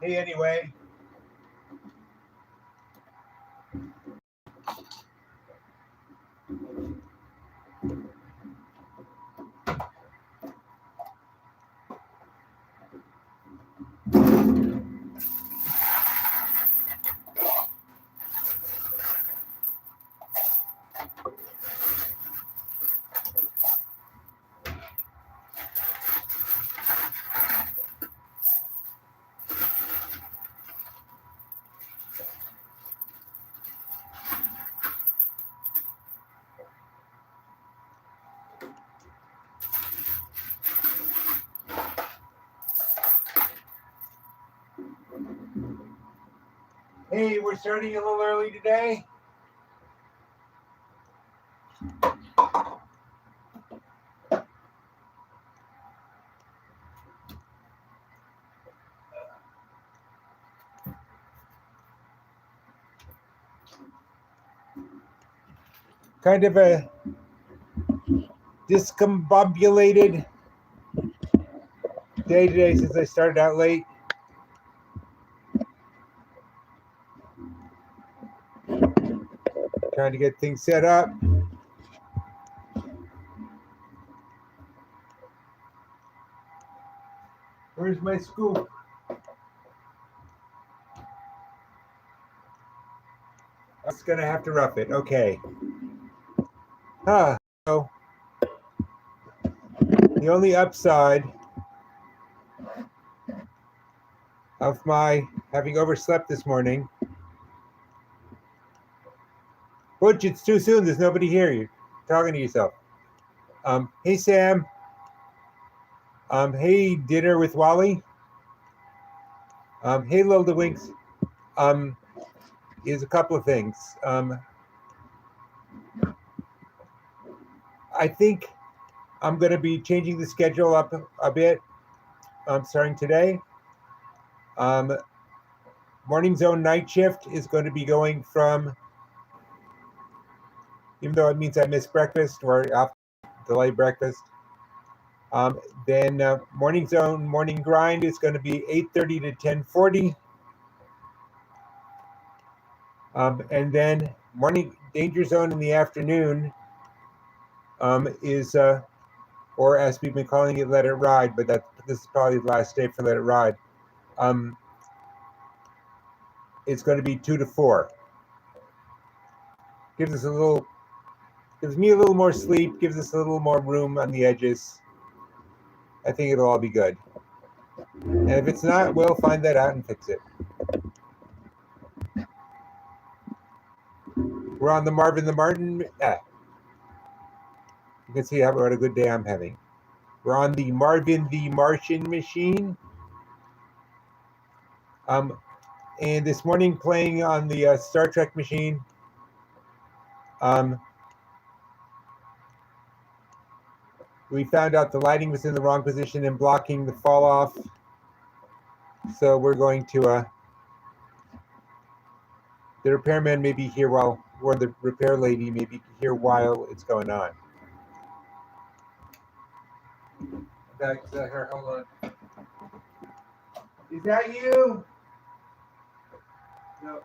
Hey, anyway. Hey, we're starting a little early today. Kind of a discombobulated day today since I started out late. Trying to get things set up. Where's my scoop? I'm just gonna have to rough it. Okay. So the only upside of my having overslept this morning. Butch, it's too soon. There's nobody here. You're talking to yourself. Hey, Sam. Hey, dinner with Wally. Hey, Lilda Winks. Is a couple of things. I think I'm going to be changing the schedule up a bit starting today. Morning zone night shift is going to be going from, even though it means I miss breakfast or I'll delay breakfast. Then morning zone morning grind is going to be 8:30 to 10:40. And then morning danger zone in the afternoon is, or as we've been calling it, let it ride, but this is probably the last day for let it ride. It's going to be 2 to 4. Gives me a little more sleep, gives us a little more room on the edges. I think it'll all be good. And if it's not, we'll find that out and fix it. We're on the Marvin the Martian. You can see what a good day I'm having. We're on the Marvin the Martian machine. And this morning playing on the Star Trek machine. We found out the lighting was in the wrong position and blocking the fall off. So we're going to, the repairman may be here or the repair lady may be here while it's going on. That's her, hold on. Is that you? No.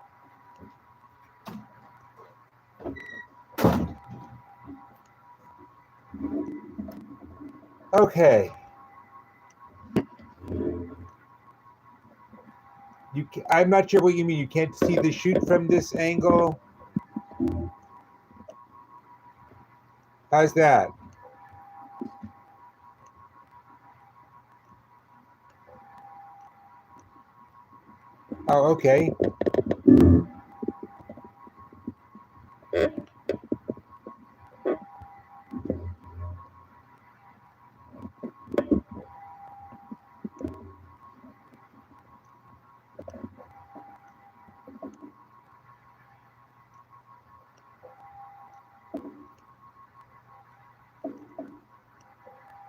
Okay. I'm not sure what you mean. You can't see the shoot from this angle. How's that? Oh, okay.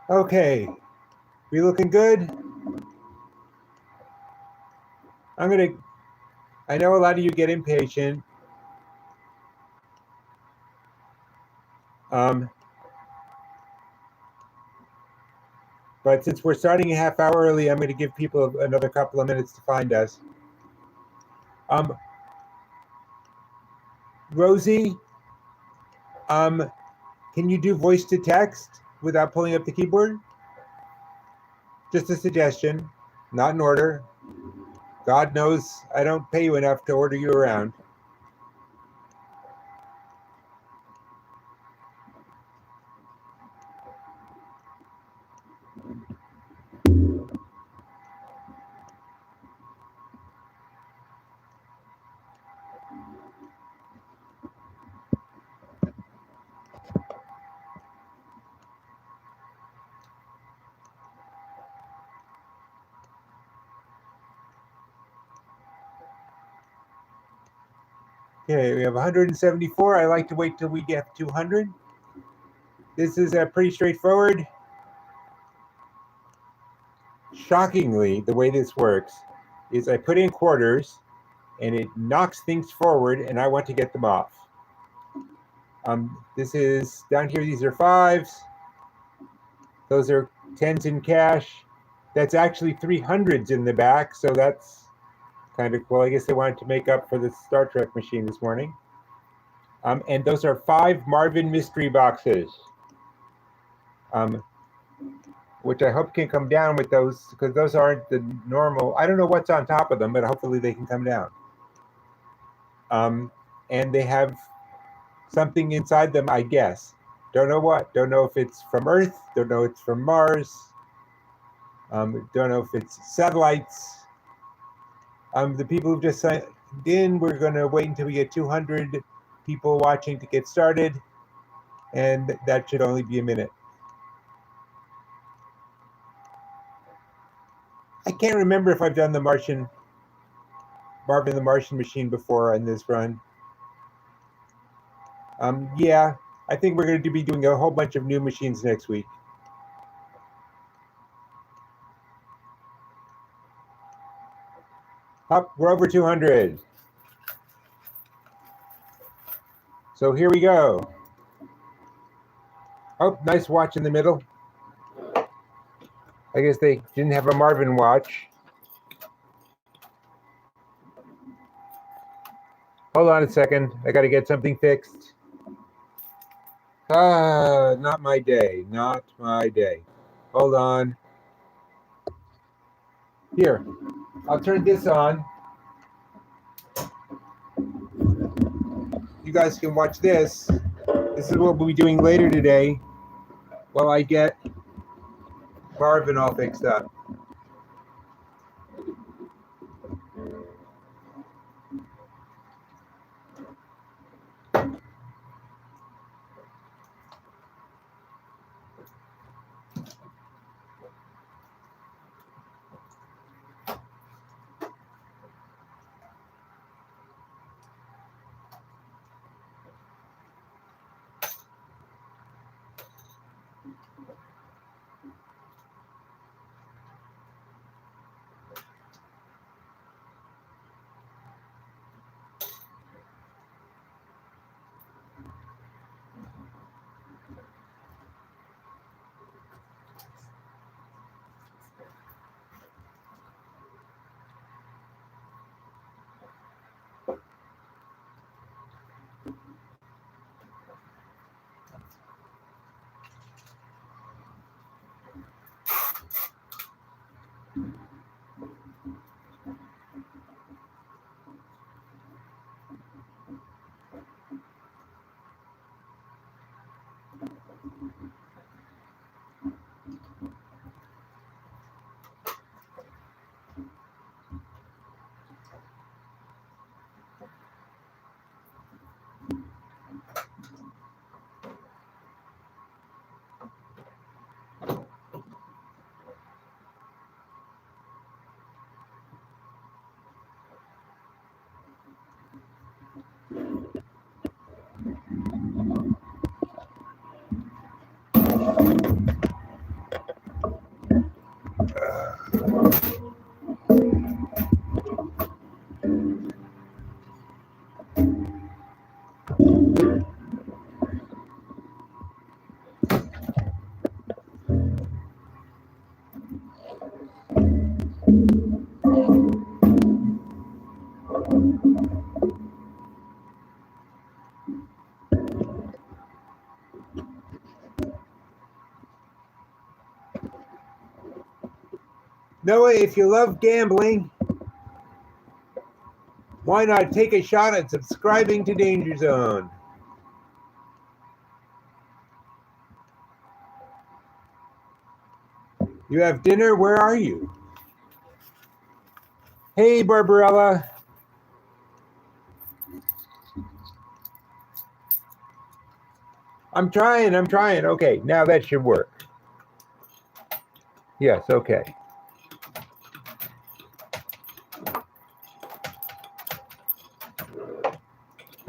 Okay. We looking good? I know a lot of you get impatient. But since we're starting a half hour early, I'm going to give people another couple of minutes to find us. Rosie, can you do voice to text without pulling up the keyboard? Just a suggestion, not an order. God knows I don't pay you enough to order you around. Okay, we have 174. I like to wait till we get 200. This is pretty straightforward. Shockingly, the way this works is I put in quarters and it knocks things forward and I want to get them off. This is down here, these are fives. Those are tens in cash. That's actually 300s in the back, so that's kind of cool. I guess they wanted to make up for the Star Trek machine this morning. And those are 5 Marvin mystery boxes, which I hope can come down with those, because those aren't the normal. I don't know what's on top of them, but hopefully they can come down. And they have something inside them, I guess. Don't know what. Don't know if it's from Earth. Don't know if it's from Mars. Don't know if it's satellites. The people who've just signed in, we're going to wait until we get 200 people watching to get started, and that should only be a minute. I can't remember if I've done the Marvin the Martian machine before on this run. Yeah, I think we're going to be doing a whole bunch of new machines next week. Up, we're over 200. So here we go. Oh, nice watch in the middle. I guess they didn't have a Marvin watch. Hold on a second. I got to get something fixed. Not my day. Not my day. Hold on. Here, I'll turn this on. You guys can watch this. This is what we'll be doing later today while I get Marvin all fixed up. Noah, if you love gambling, why not take a shot at subscribing to Danger Zone? You have dinner? Where are you? Hey, Barbarella. I'm trying. Okay, now that should work. Yes, okay.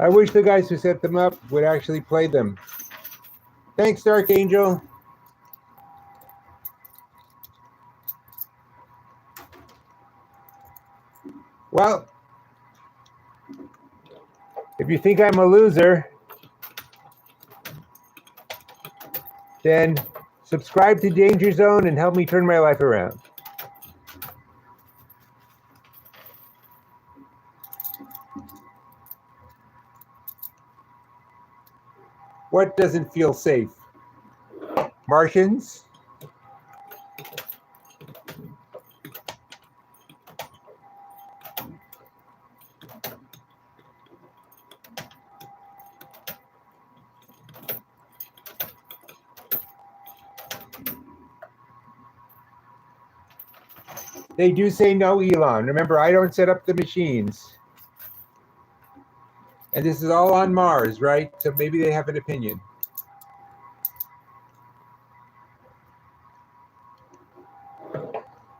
I wish the guys who set them up would actually play them. Thanks, Dark Angel. Well, if you think I'm a loser, then subscribe to Danger Zone and help me turn my life around. What doesn't feel safe? Martians? They do say no, Elon. Remember, I don't set up the machines. And this is all on Mars, right? So maybe they have an opinion.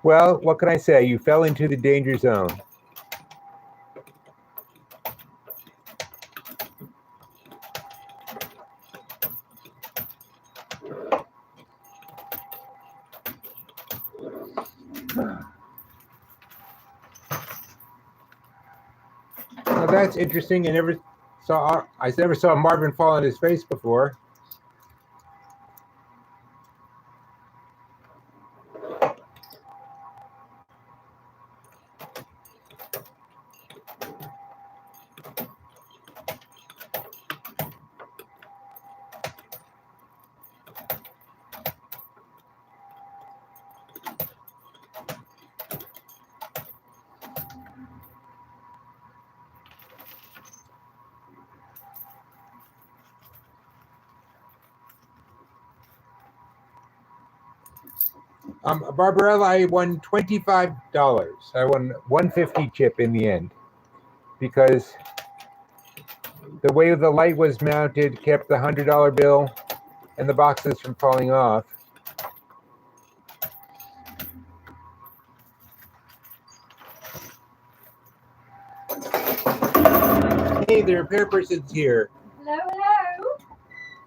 Well, what can I say? You fell into the danger zone. Well, that's interesting. I never saw Marvin fall on his face before. Barbarella, I won $25. I won 150 chip in the end because the way the light was mounted kept the $100 bill and the boxes from falling off. Hey, the repair person's here. Hello, hello.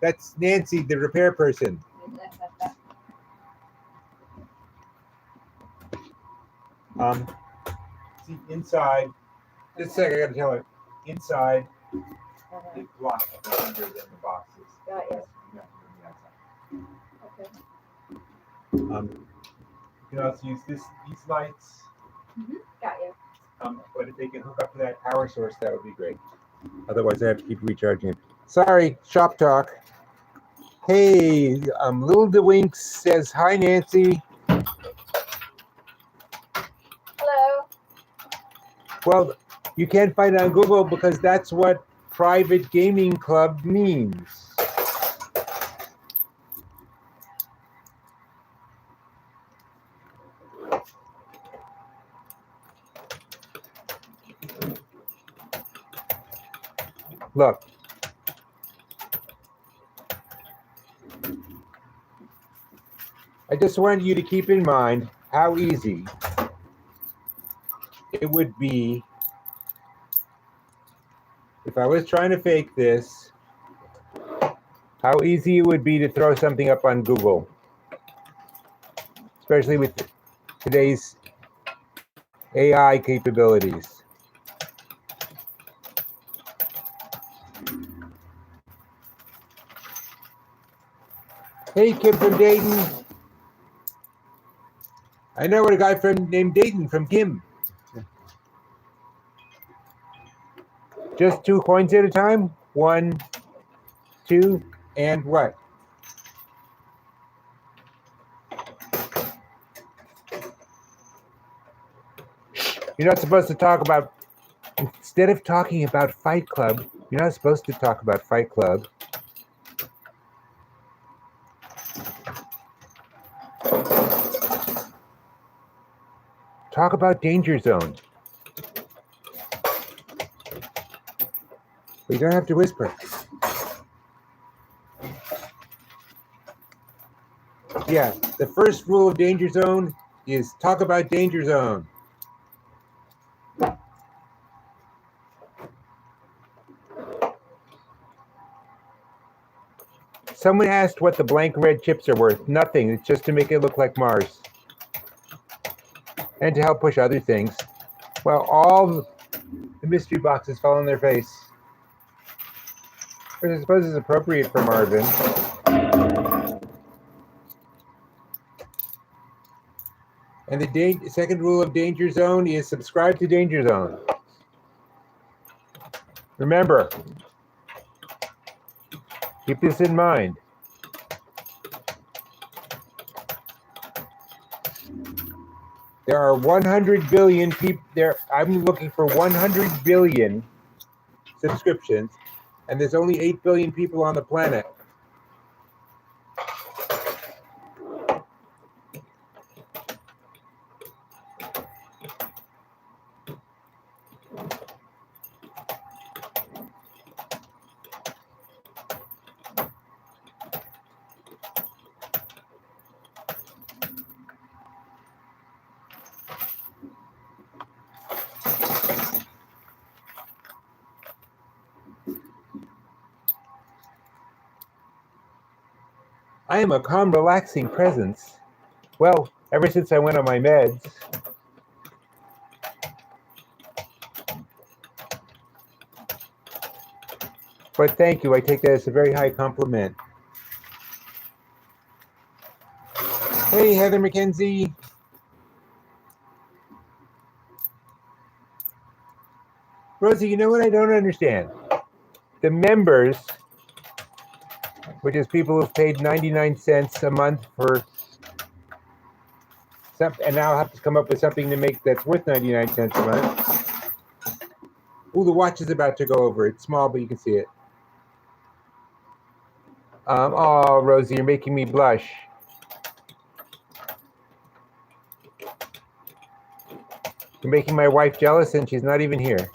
That's Nancy, the repair person. See, inside, just a second, I gotta tell her. Inside, they block the under than the boxes. Got you. Yeah, Okay. you can also use these lights. Got you. But if they can hook up to that power source, that would be great. Otherwise, I have to keep recharging it. Sorry, shop talk. Hey, Little DeWinks says, hi, Nancy. Hello. Well, you can't find it on Google because that's what private gaming club means. Look. I just wanted you to keep in mind how easy it would be if I was trying to fake this, how easy it would be to throw something up on Google, especially with today's AI capabilities. Hey, Kim from Dayton. I know a guy named Dayton from Kim. Just 2 coins at a time? 1, 2, and what? You're not supposed to talk about, instead of talking about Fight Club, you're not supposed to talk about Fight Club. Talk about Danger Zone. But you don't have to whisper. Yeah, the first rule of Danger Zone is talk about Danger Zone. Someone asked what the blank red chips are worth. Nothing. It's just to make it look like Mars. And to help push other things. Well, all the mystery boxes fall on their face. Which I suppose is appropriate for Marvin. And the second rule of Danger Zone is subscribe to Danger Zone. Remember, keep this in mind. There are 100 billion people there. I'm looking for 100 billion subscriptions, and there's only 8 billion people on the planet. I am a calm, relaxing presence. Well, ever since I went on my meds. But thank you. I take that as a very high compliment. Hey, Heather McKenzie. Rosie, you know what I don't understand? The members, which is people who've paid 99 cents a month for something, and now have to come up with something to make that's worth 99 cents a month. Ooh, the watch is about to go over. It's small, but you can see it. Oh, Rosie, you're making me blush. You're making my wife jealous, and she's not even here.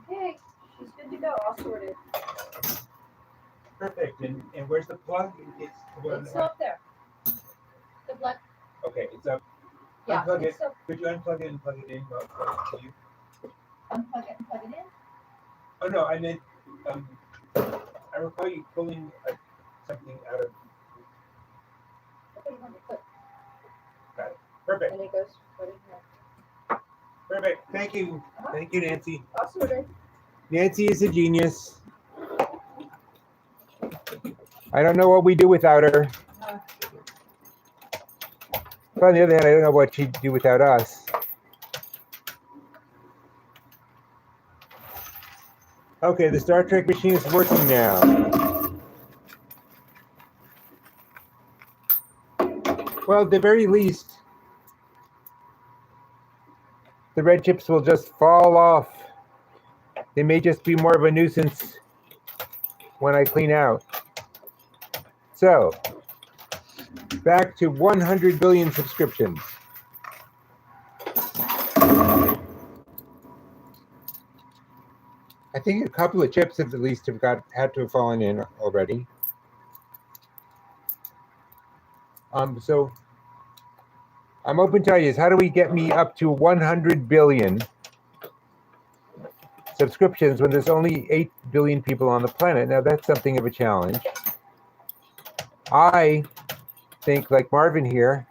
Okay, she's good to go. All sorted. Perfect. And where's the plug? It's still up there. The blood. Okay, it's up. Yeah. Unplug it. Still... Could you unplug it and plug it in? You? Unplug it and plug it in. Oh no, I meant. I recall you pulling something out of. I put it on the clip. Got it. Perfect. And it goes right in here. Perfect. Thank you. Thank you, Nancy. All sorted. Nancy is a genius. I don't know what we do without her. But on the other hand, I don't know what she'd do without us. Okay, the Star Trek machine is working now. Well, at the very least, the red chips will just fall off. They may just be more of a nuisance when I clean out. So, back to 100 billion subscriptions. I think a couple of chips at least had to have fallen in already. So I'm open to ideas. How do we get me up to 100 billion subscriptions when there's only 8 billion people on the planet? Now that's something of a challenge. I think, like Marvin here,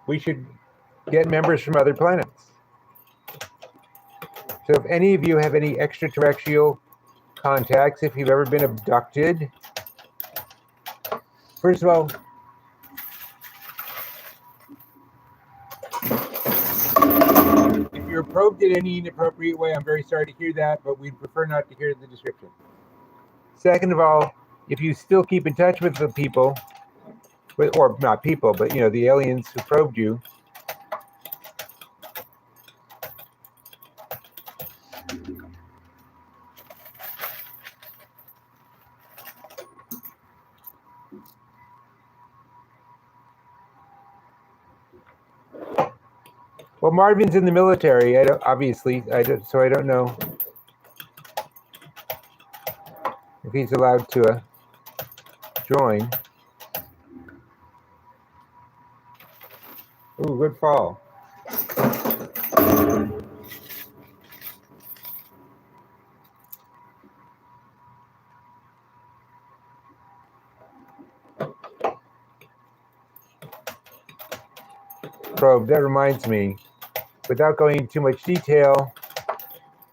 we should get members from other planets. So if any of you have any extraterrestrial contacts, if you've ever been abducted, first of all, if you're probed in any inappropriate way, I'm very sorry to hear that, but we'd prefer not to hear the description. Second of all, if you still keep in touch with the people, or not people, but the aliens who probed you, well, Marvin's in the military. So I don't know if he's allowed to join. Ooh, good fall. Probe. That reminds me, without going into too much detail,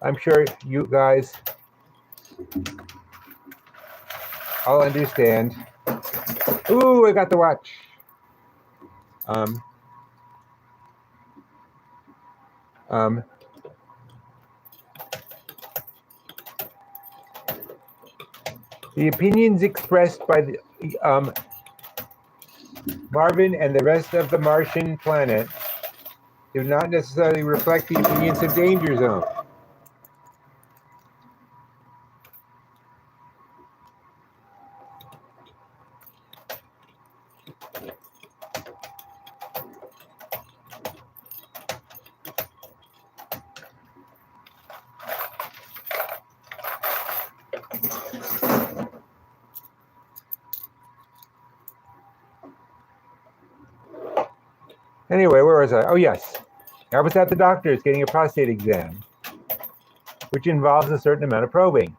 I'm sure you guys all understand. Ooh, I got the watch. The opinions expressed by the Marvin and the rest of the Martian planet do not necessarily reflect the opinions of Danger Zone. Anyway, where was I? Oh, yes. I was at the doctor's getting a prostate exam, which involves a certain amount of probing.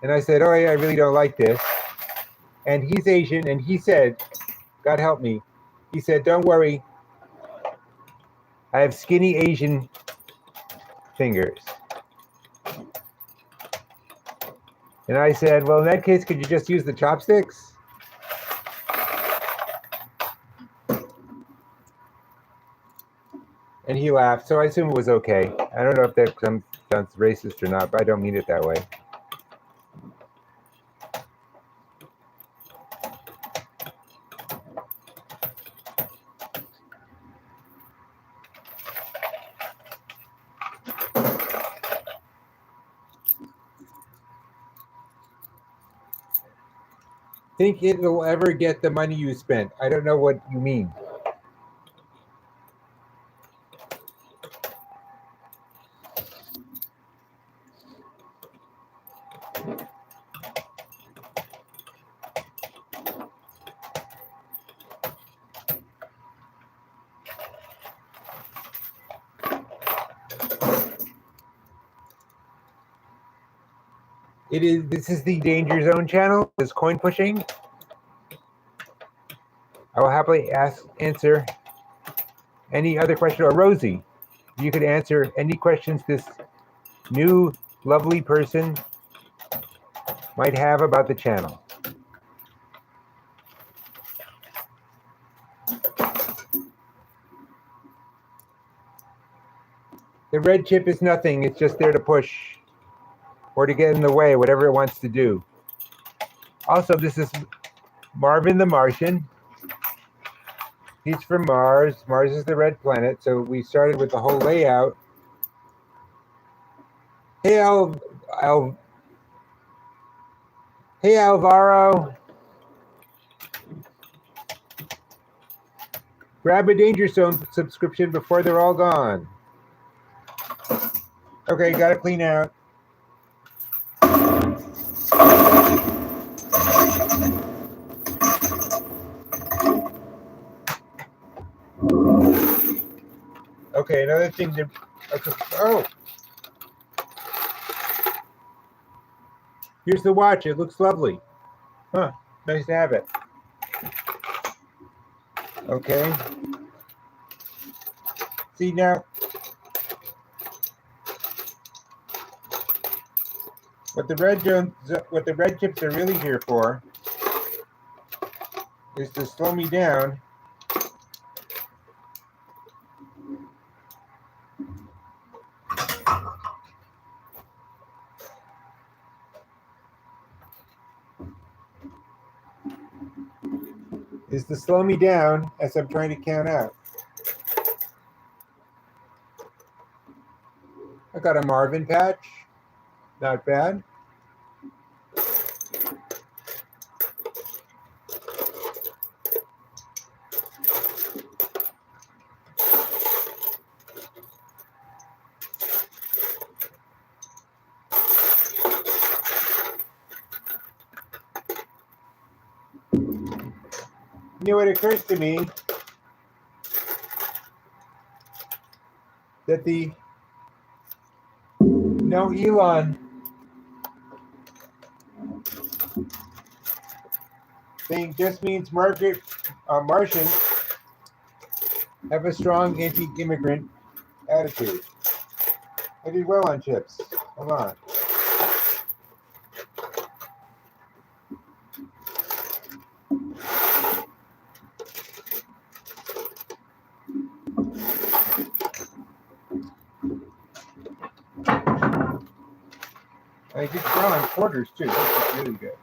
And I said, oh, yeah, I really don't like this. And he's Asian, and he said, God help me, he said, don't worry, I have skinny Asian fingers. And I said, well, in that case, could you just use the chopsticks? And he laughed, so I assume it was okay. I don't know if that sounds racist or not, but I don't mean it that way. Think it'll ever get the money you spent? I don't know what you mean. This is the Danger Zone channel. This coin pushing. I will happily answer any other question. Or Rosie, you could answer any questions this new lovely person might have about the channel. The red chip is nothing. It's just there to push or to get in the way, whatever it wants to do. Also, this is Marvin the Martian. He's from Mars. Mars is the red planet. So we started with the whole layout. Hey, hey, Alvaro. Grab a Danger Zone subscription before they're all gone. Okay, gotta clean out. Okay, another thing to... Oh! Here's the watch. It looks lovely. Huh. Nice to have it. Okay. See now... What the red chips are really here for is to slow me down as I'm trying to count out. I got a Marvin patch. Not bad. You know, it occurs to me that the no Elon thing just means Martians have a strong anti-immigrant attitude. I did well on chips. Hold on. I did well on quarters too. This is really good.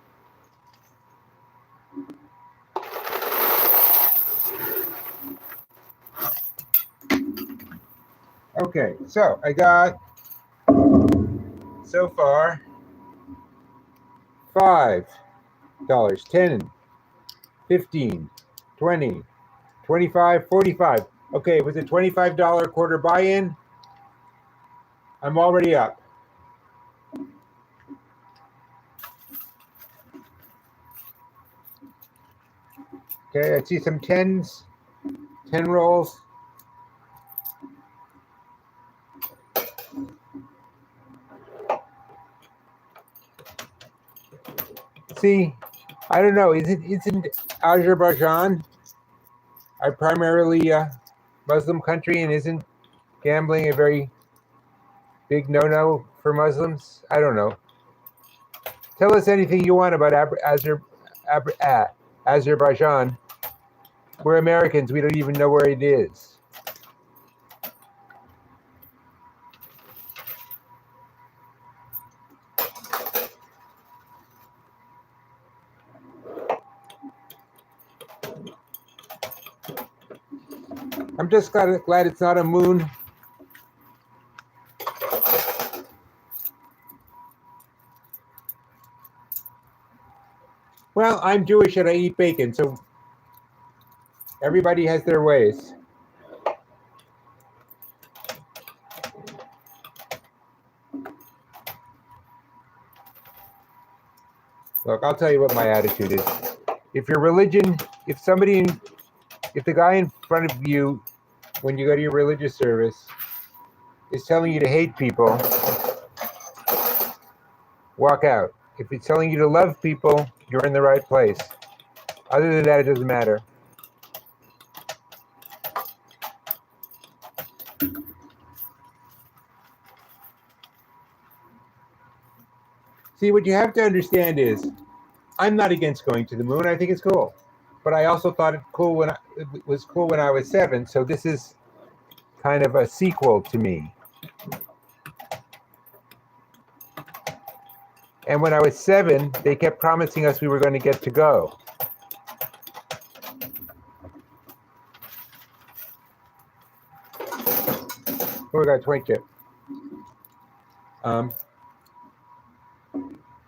Okay, so I got so far $5, 10, 15, 20, 25, 45. Okay, with a $25 quarter buy-in, I'm already up. Okay, I see some 10s, 10 rolls. See, I don't know. Isn't Azerbaijan a primarily Muslim country, and isn't gambling a very big no-no for Muslims? I don't know. Tell us anything you want about Azerbaijan. We're Americans. We don't even know where it is. I'm just glad it's not a moon. Well, I'm Jewish and I eat bacon, so everybody has their ways. Look, I'll tell you what my attitude is. If your religion, if the guy in front of you, when you go to your religious service, is telling you to hate people, walk out. If it's telling you to love people, you're in the right place. Other than that, it doesn't matter. See, what you have to understand is, I'm not against going to the moon. I think it's cool, but I also thought it was cool when I was 7. So this is kind of a sequel to me. And when I was 7, they kept promising us we were going to get to go. Oh, we got 20 chip.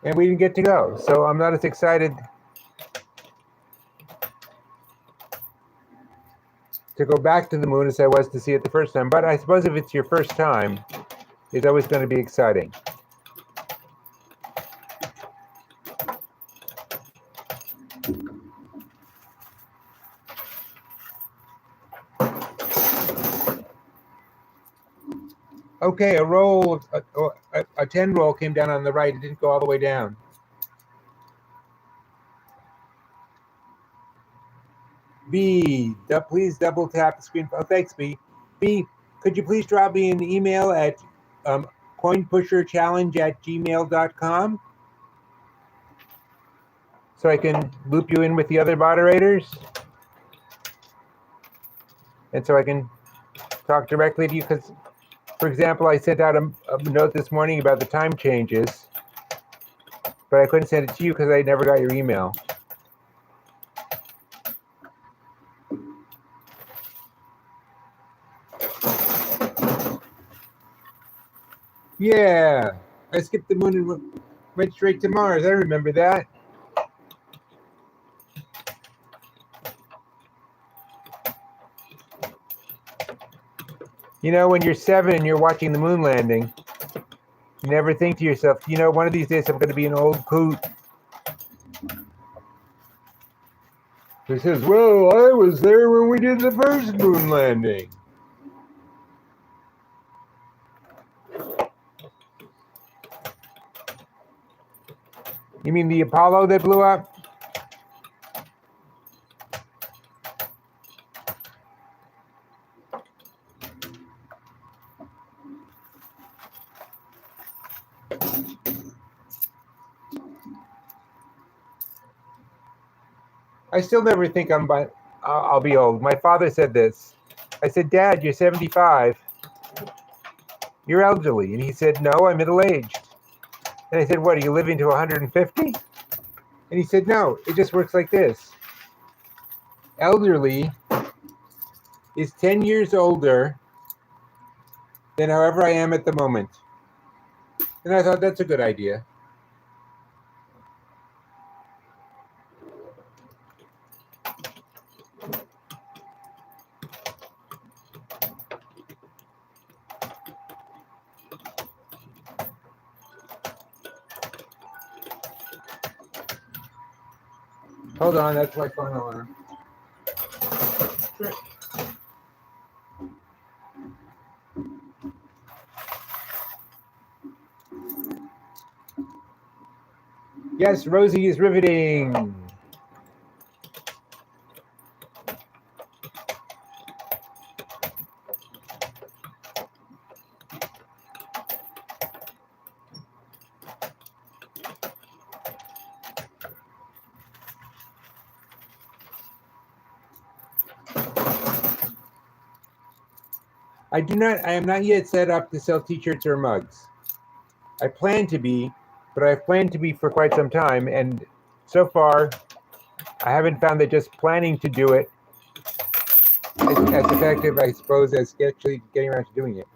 And we didn't get to go. So I'm not as excited to go back to the moon as I was to see it the first time. But I suppose if it's your first time, it's always going to be exciting. Okay, a 10 roll came down on the right. It didn't go all the way down. B, please double tap the screen. Oh, thanks, B. B, could you please drop me an email at coinpusherchallenge@gmail.com so I can loop you in with the other moderators. And so I can talk directly to you because, for example, I sent out a note this morning about the time changes, but I couldn't send it to you because I never got your email. Yeah, I skipped the moon and went straight to Mars. I remember that. You know, when you're 7 and you're watching the moon landing, you never think to yourself, you know, one of these days I'm going to be an old coot who says, well, I was there when we did the first moon landing. You mean the Apollo that blew up? I still never think I'll be old. My father said this. I said, Dad, you're 75. You're elderly. And he said, no, I'm middle-aged. And I said, what, are you living to 150? And he said, no, it just works like this. Elderly is 10 years older than however I am at the moment. And I thought that's a good idea. Hold on, that's my phone alarm. Yes, Rosie is riveting. I am not yet set up to sell t-shirts or mugs. I plan to be, but I've planned to be for quite some time, and so far, I haven't found that just planning to do it is as effective, I suppose, as actually getting around to doing it.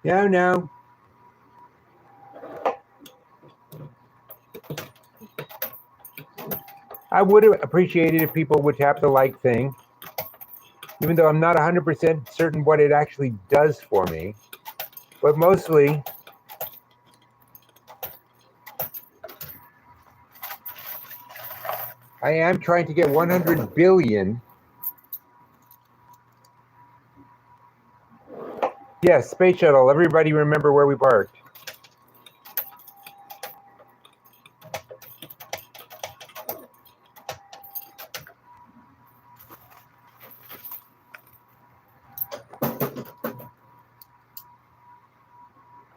No. I would have appreciated if people would tap the like thing, even though I'm not 100% certain what it actually does for me. But mostly, I am trying to get 100 billion. Yes, space shuttle. Everybody remember where we parked.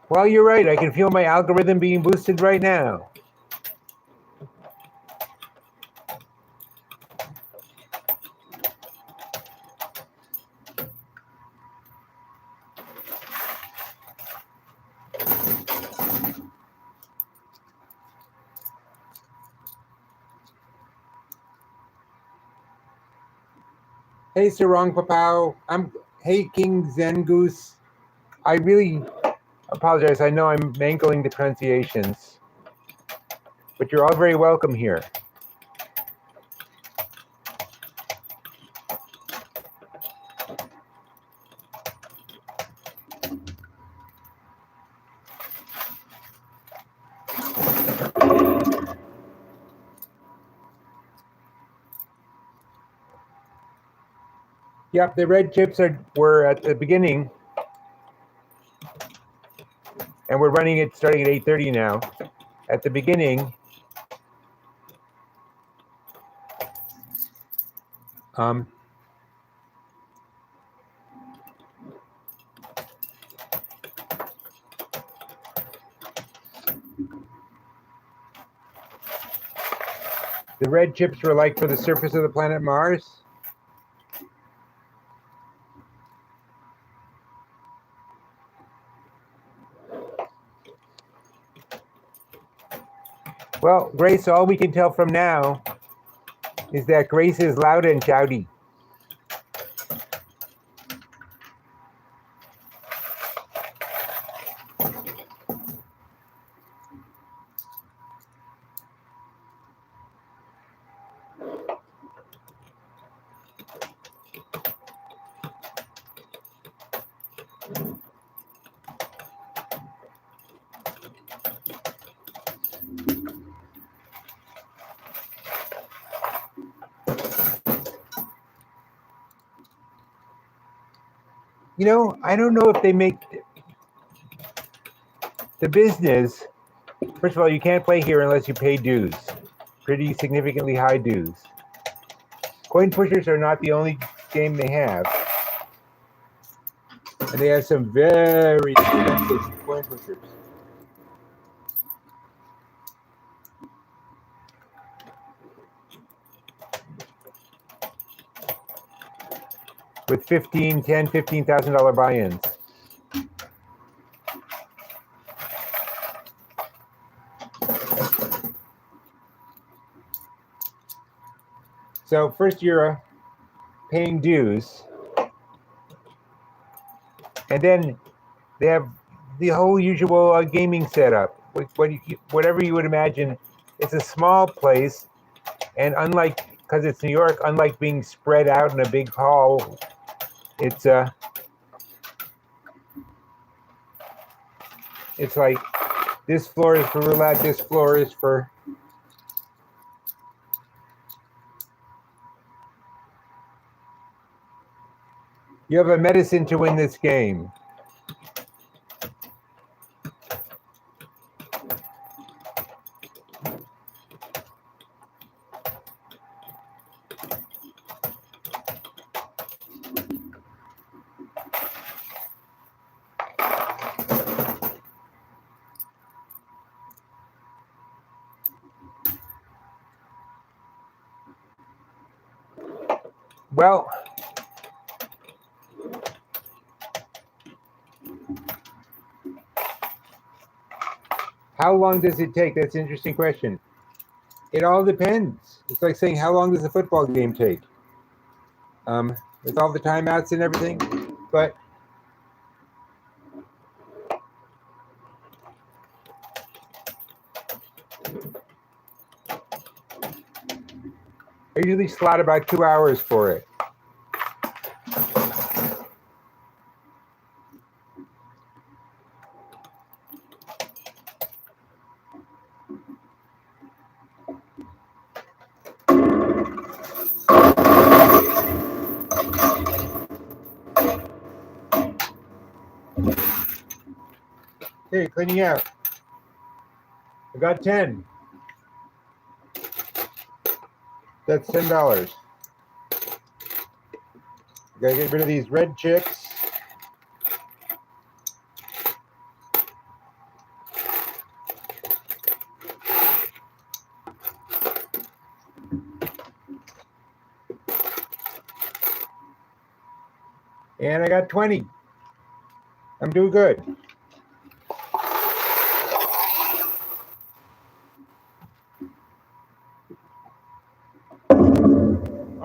Well, you're right. I can feel my algorithm being boosted right now. Hey, Sarong Papao. Hey, King Zen Goose. I really Apologize, I know I'm mangling the pronunciations, but you're all very welcome here. Yep, the red chips were at the beginning, and we're running it starting at 8:30 now. At the beginning, the red chips were like for the surface of the planet Mars. Well, Grace, all we can tell from now is that Grace is loud and shouty. You know, I don't know if they make the business. First of all, you can't play here unless you pay dues, pretty significantly high dues. Coin pushers are not the only game they have, and they have some very expensive coin pushers. With $15,000 buy-ins. So first you're paying dues, and then they have the whole usual gaming setup. Whatever you would imagine, it's a small place, and unlike, because it's New York, unlike being spread out in a big hall, it's like this floor is for roulette, this floor is for you have a medicine to win this game. Well, how long does it take? That's an interesting question. It all depends. It's like saying, how long does a football game take? With all the timeouts and everything. But I usually slot about 2 hours for it. Okay, cleaning out. I got 10. That's $10. Gotta get rid of these red chips. And I got 20. I'm doing good.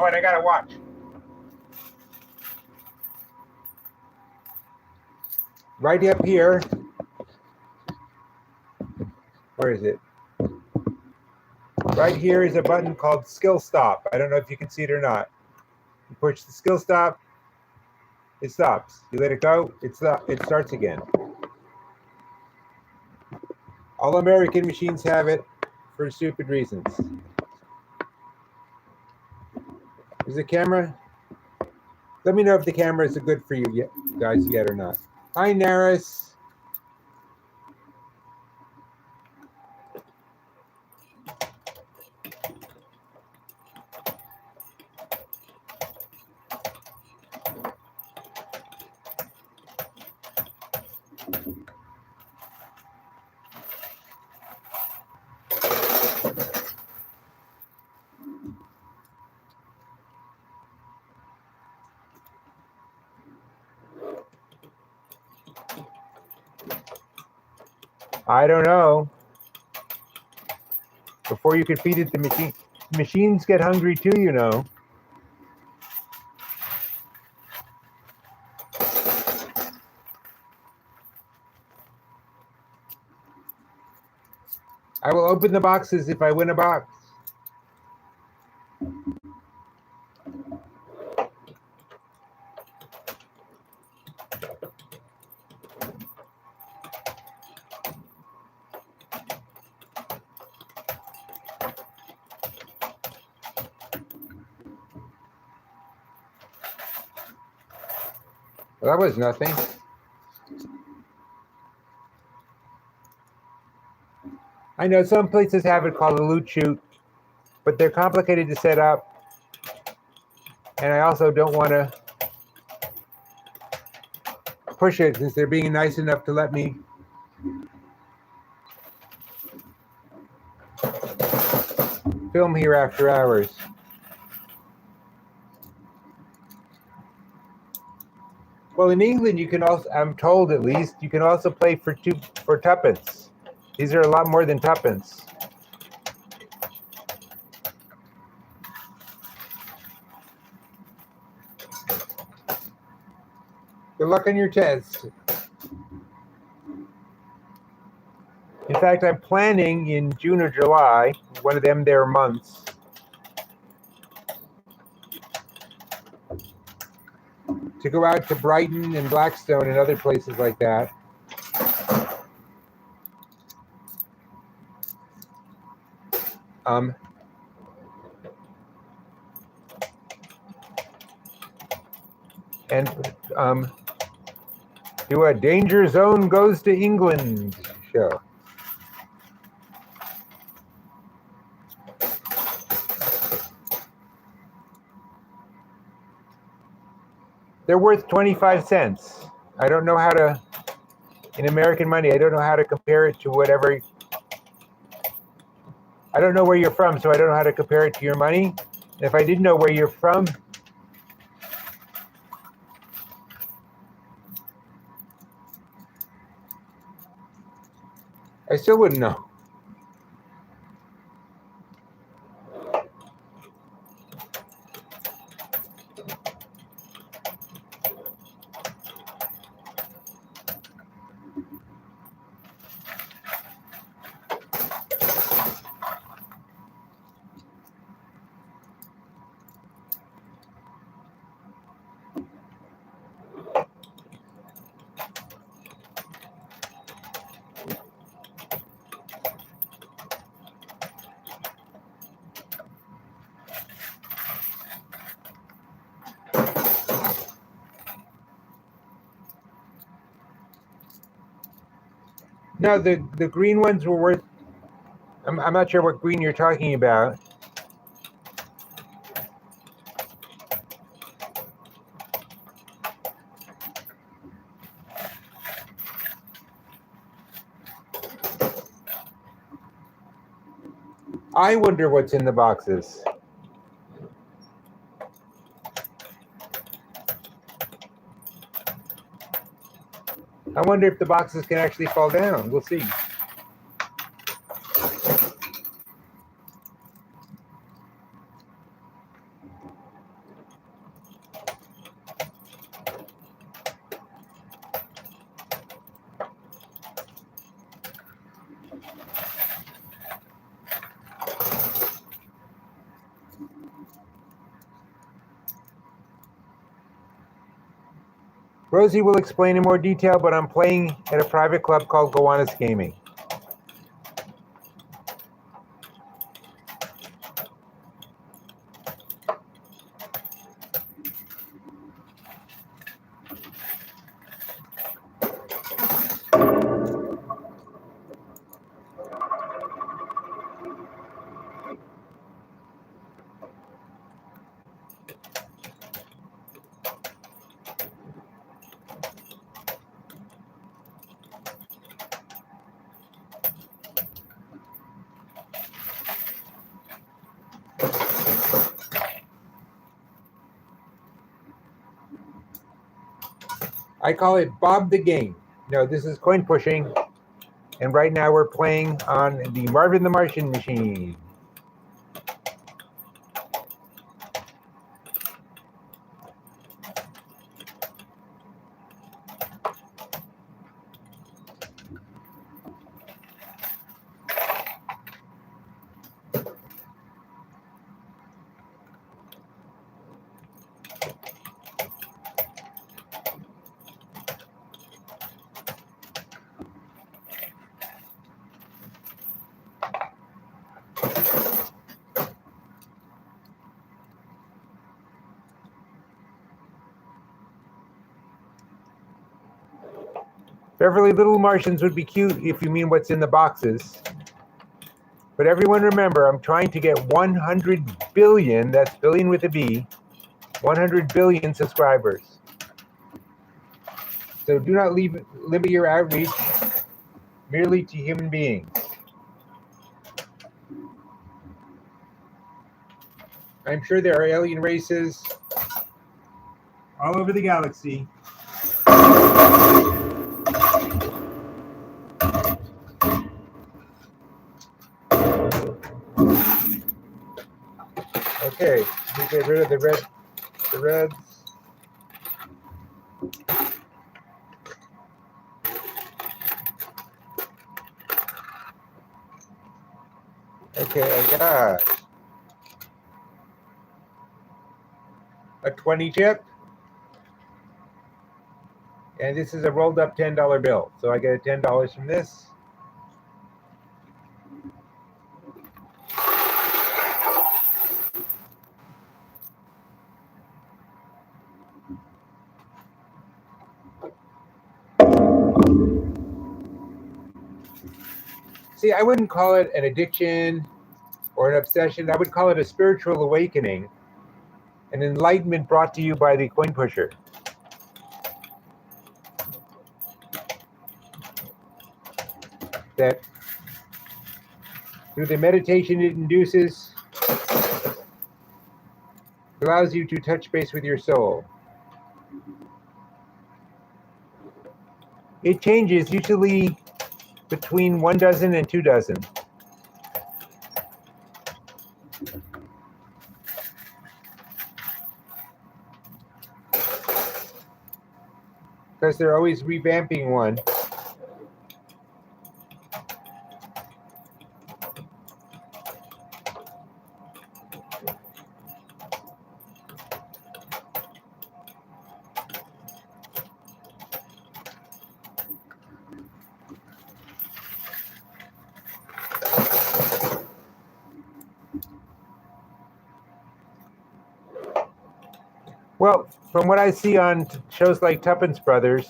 Oh, and I got a watch. Right up here Where is it? Right here is a button called Skill Stop. I don't know if you can see it or not. You push the Skill Stop, it stops. You let it go, it starts again. All American machines have it for stupid reasons. Is the camera? Let me know if the camera is good for you guys yet or not. Hi, Naris. I don't know. Before you can feed it, the machines get hungry too, you know. I will open the boxes if I win a box. Well, that was nothing. I know some places have it called a loot chute, but they're complicated to set up. And I also don't want to push it since they're being nice enough to let me film here after hours. Well, in England, you can also, I'm told at least, you can also play for tuppence. These are a lot more than tuppence. Good luck on your test. In fact, I'm planning in June or July, one of them their months, to go out to Brighton and Blackstone and other places like that. And do a Danger Zone Goes to England show. They're worth 25 cents. I don't know how to, in American money, I don't know how to compare it to whatever. I don't know where you're from, so I don't know how to compare it to your money. And if I didn't know where you're from, I still wouldn't know. No, the green ones were worth, I'm not sure what green you're talking about. I wonder what's in the boxes. I wonder if the boxes can actually fall down. We'll see. Rosie will explain in more detail, but I'm playing at a private club called Gowanus Gaming. I call it Bob the Game. No, this is coin pushing, and right now we're playing on the Marvin the Martian machine. Beverly Little Martians would be cute if you mean what's in the boxes. But everyone remember, I'm trying to get 100 billion, that's billion with a B, 100 billion subscribers. So do not limit your outreach merely to human beings. I'm sure there are alien races all over the galaxy. Okay, we get rid of the reds. Okay, I got a 20 chip. And this is a rolled up $10 bill. So I get $10 from this. See, I wouldn't call it an addiction or an obsession. I would call it a spiritual awakening, an enlightenment brought to you by the coin pusher. That through the meditation it induces, allows you to touch base with your soul. It changes usually between 1 dozen and 2 dozen. Because they're always revamping one. Well, from what I see on shows like Tuppence Brothers,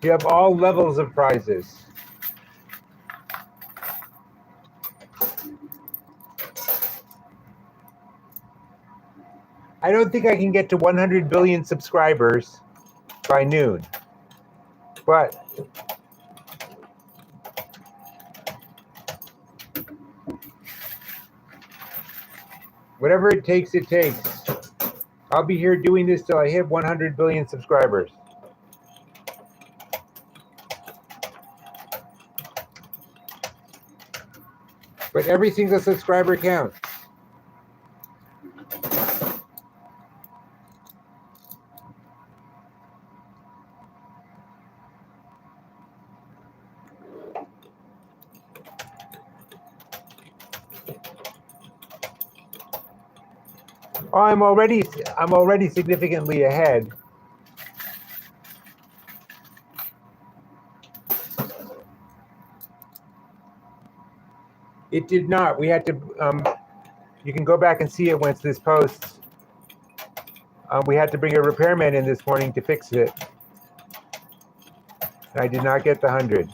you have all levels of prizes. I don't think I can get to 100 billion subscribers by noon, but whatever it takes, it takes. I'll be here doing this till I hit 100 billion subscribers. But every single subscriber counts. Oh, I'm already significantly ahead. It did not. We had to. You can go back and see it once this posts. We had to bring a repairman in this morning to fix it. And I did not get the 100.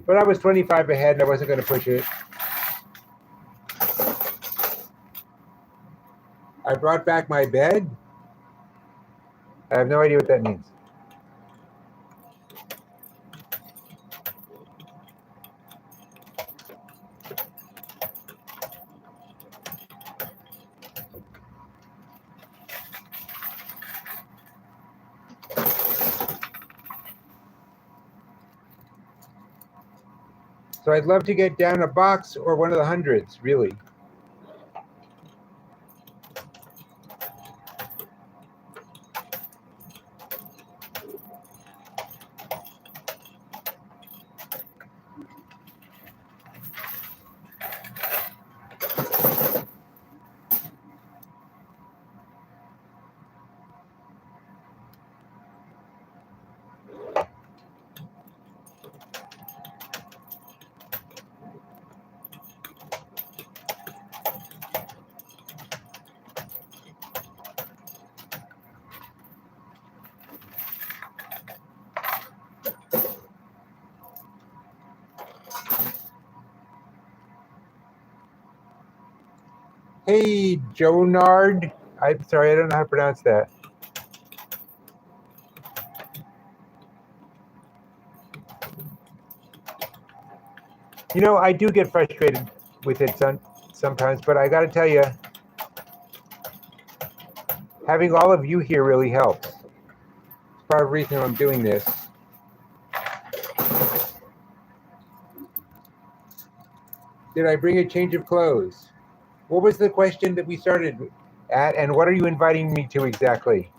But I was 25 ahead and I wasn't going to push it. I brought back my bed. I have no idea what that means. So I'd love to get down a box or one of the hundreds, really. Hey, Jonard. I'm sorry, I don't know how to pronounce that. You know, I do get frustrated with it sometimes, but I got to tell you, having all of you here really helps. It's part of the reason I'm doing this. Did I bring a change of clothes? What was the question that we started at, and what are you inviting me to exactly?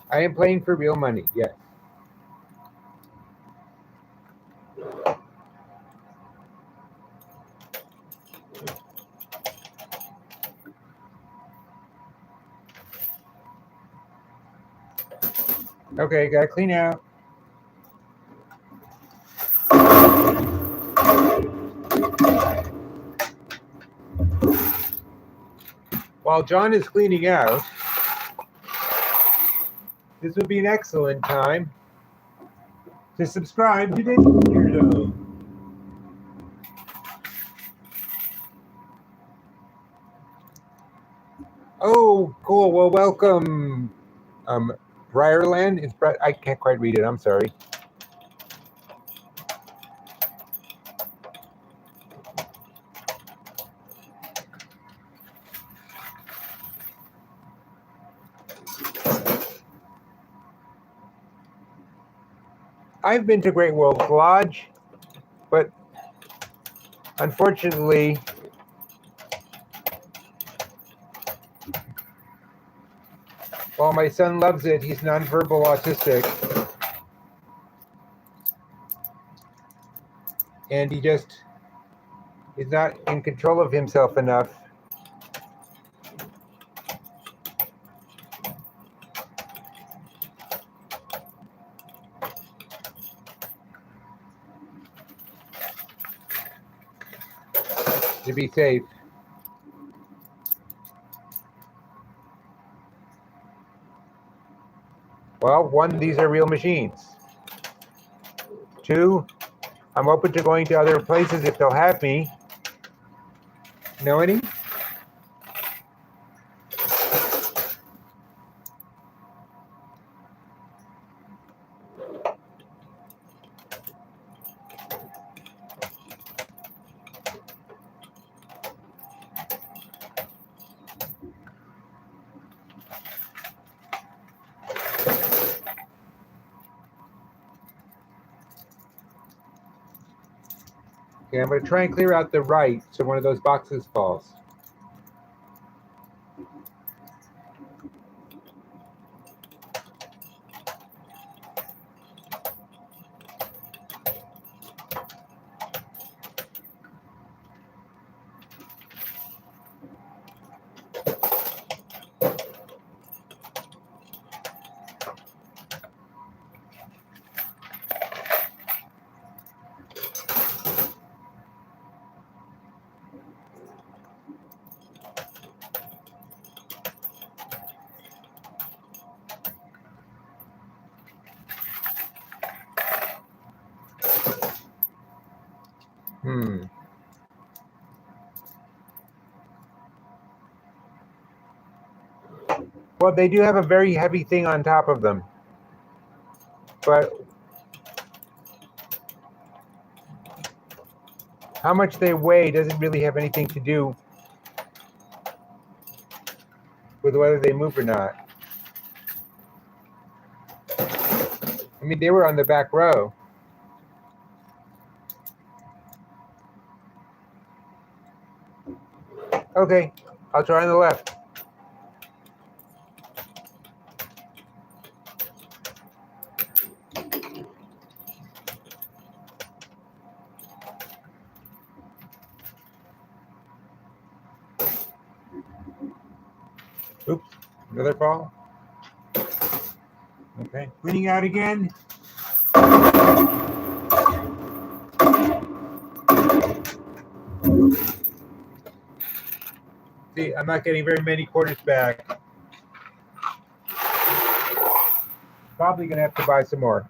I am playing for real money, yes. Okay, gotta clean out. While John is cleaning out, this would be an excellent time to subscribe to Danger Zone. Oh, cool. Well, welcome, Briarland. I can't quite read it. I'm sorry. I've been to Great Wolf Lodge, but unfortunately, while my son loves it, he's nonverbal autistic. And he just is not in control of himself enough to be safe. Well, one, these are real machines. Two, I'm open to going to other places if they'll have me. Know any? Okay, I'm going to try and clear out the right so one of those boxes falls. Well, they do have a very heavy thing on top of them, but how much they weigh doesn't really have anything to do with whether they move or not. I mean, they were on the back row. Okay, I'll try on the left. Oops, another fall. Okay, cleaning out again. See, I'm not getting very many quarters back. Probably gonna have to buy some more.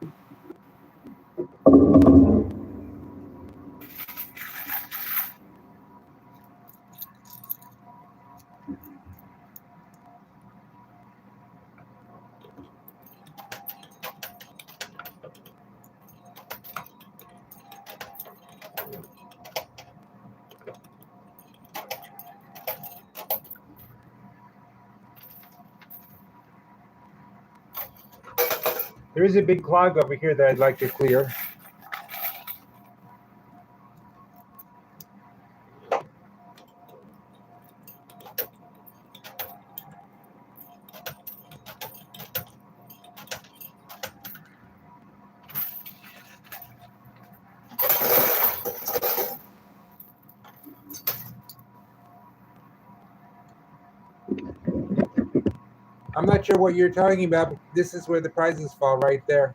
There is a big clog over here that I'd like to clear. I'm not sure what you're talking about, but this is where the prizes fall, right there.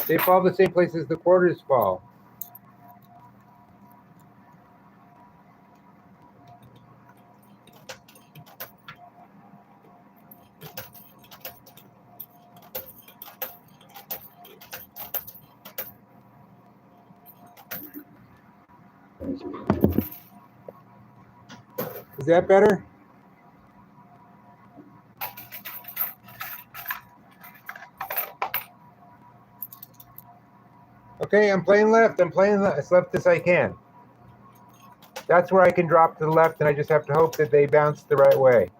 They fall the same place as the quarters fall. Is that better? Okay, I'm playing left. I'm playing as left as I can. That's where I can drop to the left, and I just have to hope that they bounce the right way.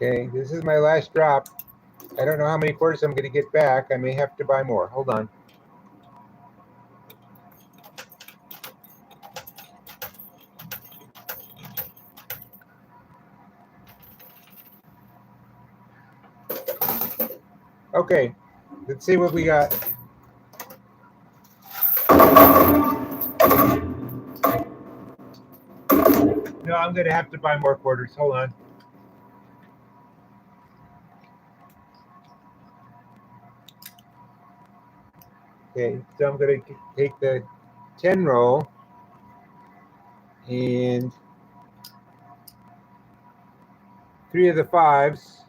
Okay, this is my last drop. I don't know how many quarters I'm going to get back. I may have to buy more. Hold on. Okay, let's see what we got. No, I'm going to have to buy more quarters. Hold on. Okay, so I'm going to take the 10 roll and 3 of the 5s.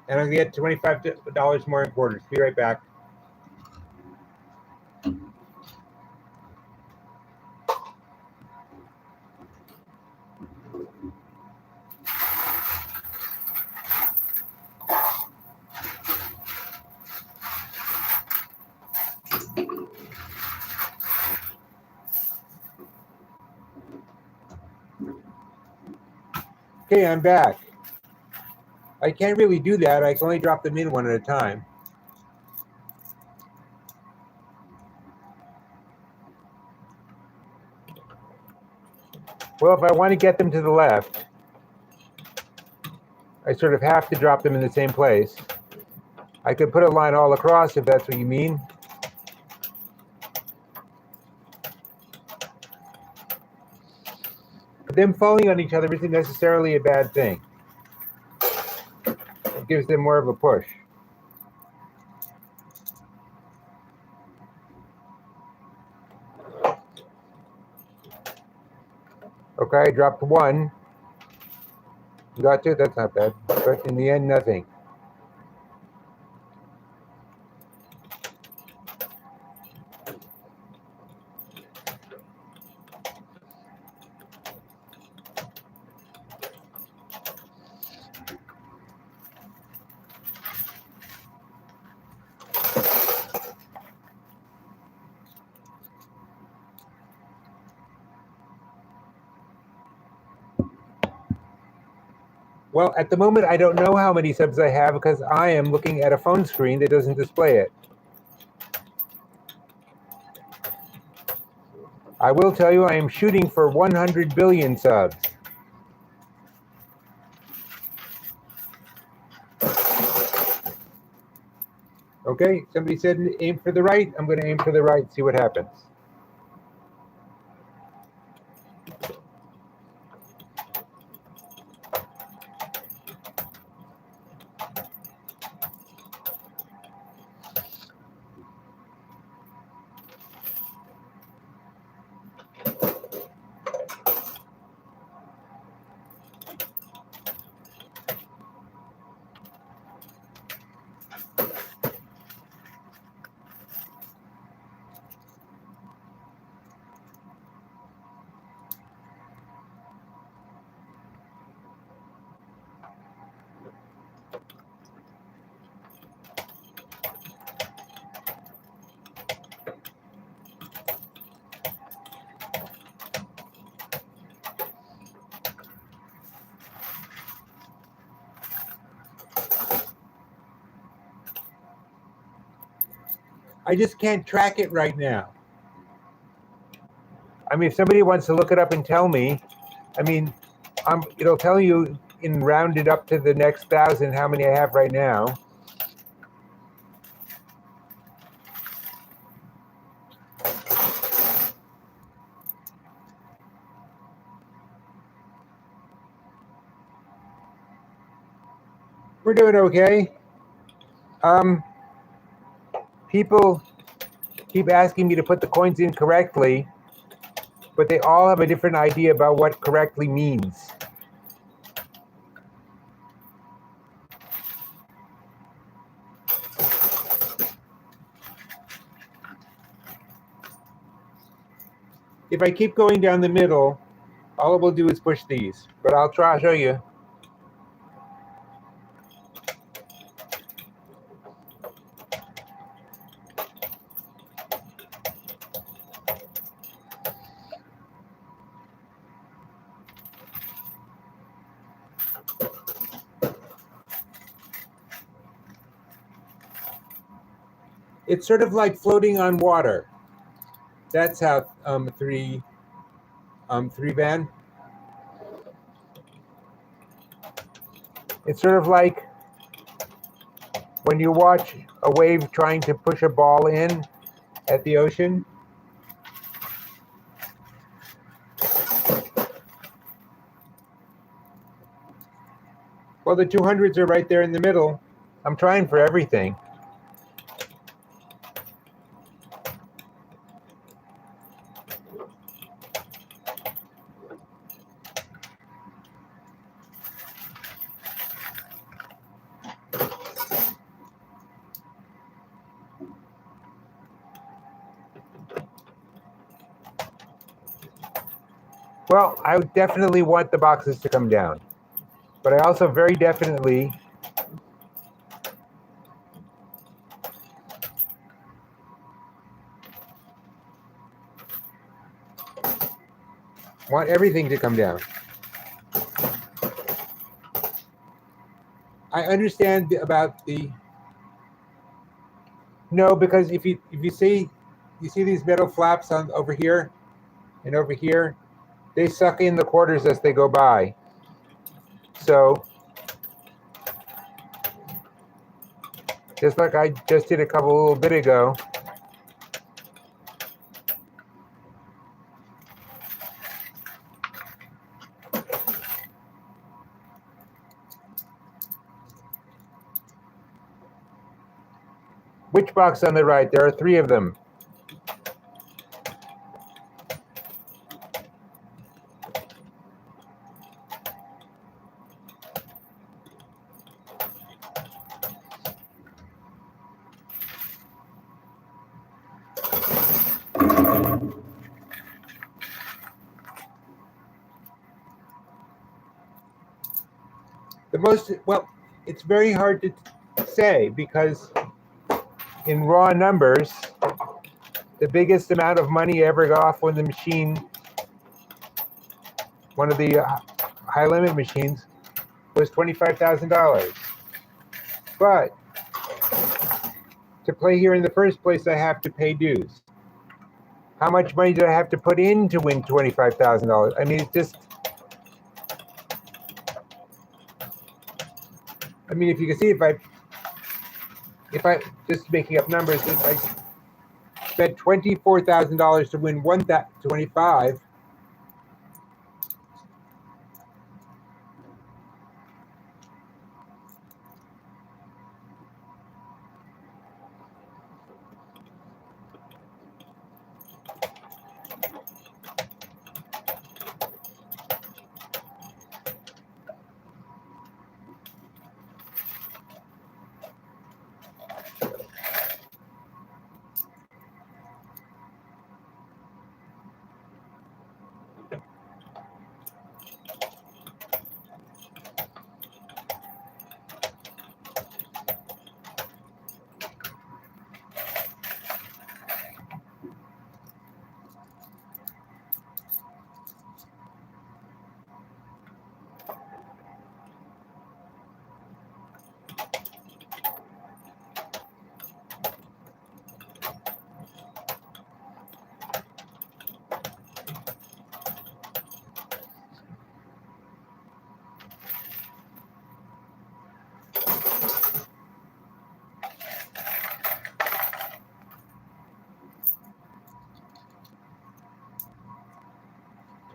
And I'm going to get $25 more in quarters. Be right back. Okay, I'm back. I can't really do that. I can only drop them in one at a time. Well, if I want to get them to the left, I sort of have to drop them in the same place. I could put a line all across if that's what you mean. But them falling on each other isn't necessarily a bad thing. It gives them more of a push. Okay, I dropped one. You got two? That's not bad. But in the end, nothing. Well, at the moment, I don't know how many subs I have because I am looking at a phone screen that doesn't display it. I will tell you I am shooting for 100 billion subs. Okay, somebody said aim for the right. I'm going to aim for the right, see what happens. I just can't track it right now. I mean, if somebody wants to look it up and tell me, I mean, it'll tell you in rounded up to the next 1,000 how many I have right now. We're doing okay. People keep asking me to put the coins in correctly, but they all have a different idea about what correctly means. If I keep going down the middle, all it will do is push these, but I'll show you. It's sort of like floating on water. That's how three band. It's sort of like when you watch a wave trying to push a ball in at the ocean. Well, the 200s are right there in the middle. I'm trying for everything. Well, I definitely want the boxes to come down, but I also very definitely want everything to come down. I understand about the no, because if you see these metal flaps on over here and over here, they suck in the quarters as they go by. So just like I just did a little bit ago, which box on the right? There are 3 of them. Well, it's very hard to say because in raw numbers, the biggest amount of money ever got off when the machine, one of the high limit machines, was $25,000. But to play here in the first place, I have to pay dues. How much money do I have to put in to win $25,000? I mean, it's just, I mean, if you can see, if I just making up numbers, if I spent $24,000 to win 25,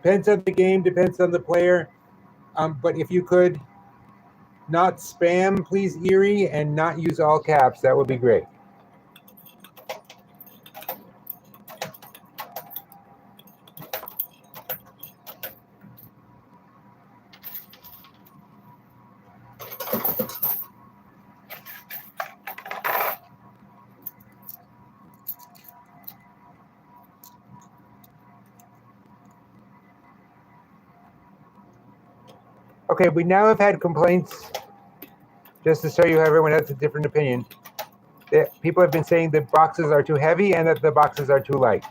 depends on the game, depends on the player. But if you could not spam, please, Erie, and not use all caps, that would be great. Okay, we now have had complaints, just to show you how everyone has a different opinion, that people have been saying that boxes are too heavy and that the boxes are too light.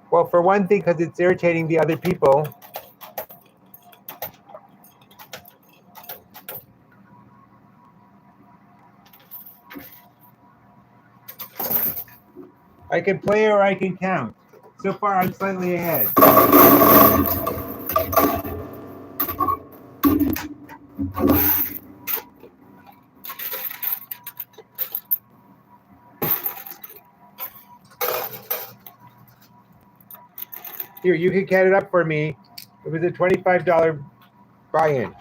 Well, for one thing, because it's irritating the other people. I can play or I can count. So far, I'm slightly ahead. Here, you can count it up for me. It was a $25 buy-in.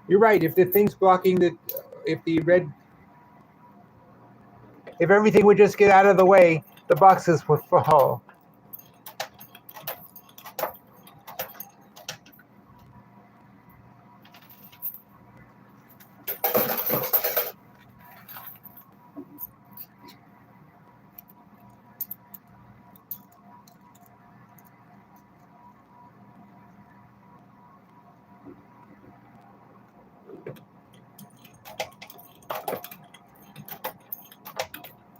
You're right. If the thing's blocking if everything would just get out of the way, the boxes would fall.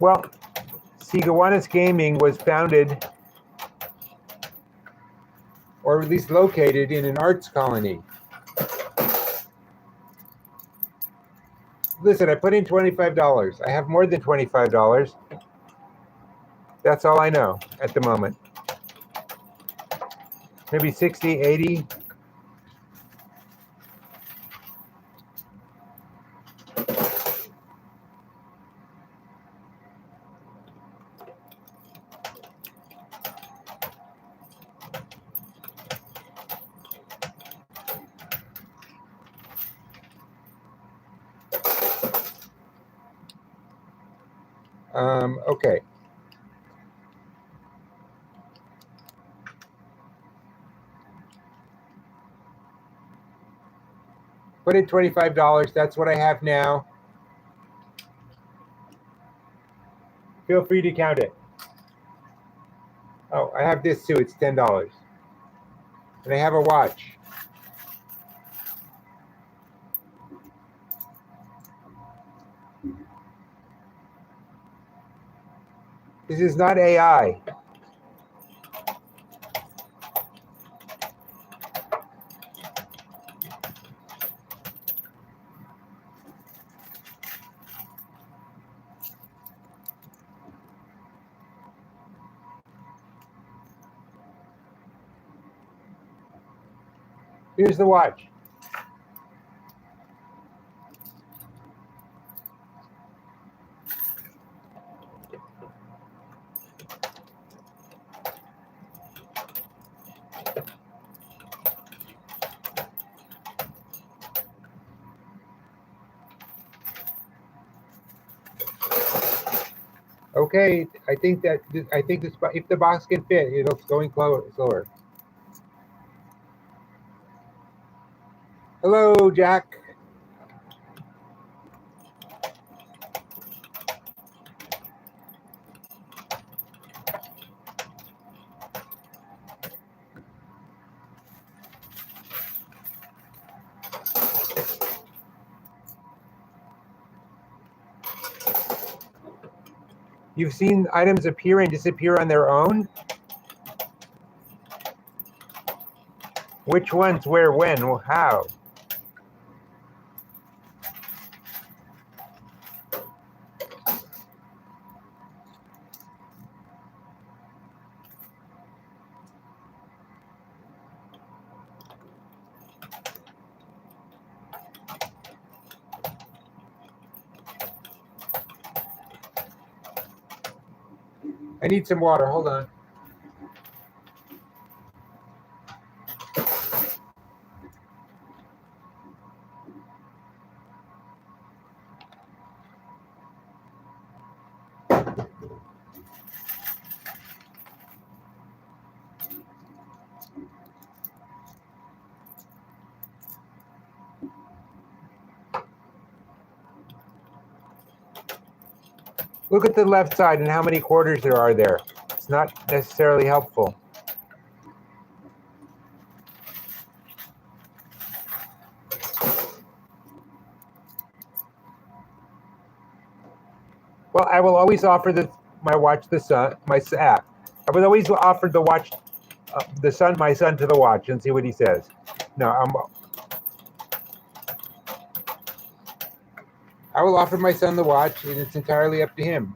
Well, Gowanus Gaming was founded, or at least located, in an arts colony. Listen, I put in $25. I have more than $25. That's all I know at the moment. Maybe 60, 80. Okay. Put in $25. That's what I have now. Feel free to count it. Oh, I have this too. It's $10. And I have a watch. This is not AI. Here's the watch. Okay, I think this, if the box can fit, it's going slower. Hello, Jack. You've seen items appear and disappear on their own? Which ones, where, when, how? I need some water. Hold on. Look at the left side and how many quarters there are there. It's not necessarily helpful. Well, I will always offer my watch the sun, I would always offer the watch, my son to the watch and see what he says. No, I will offer my son the watch, and it's entirely up to him.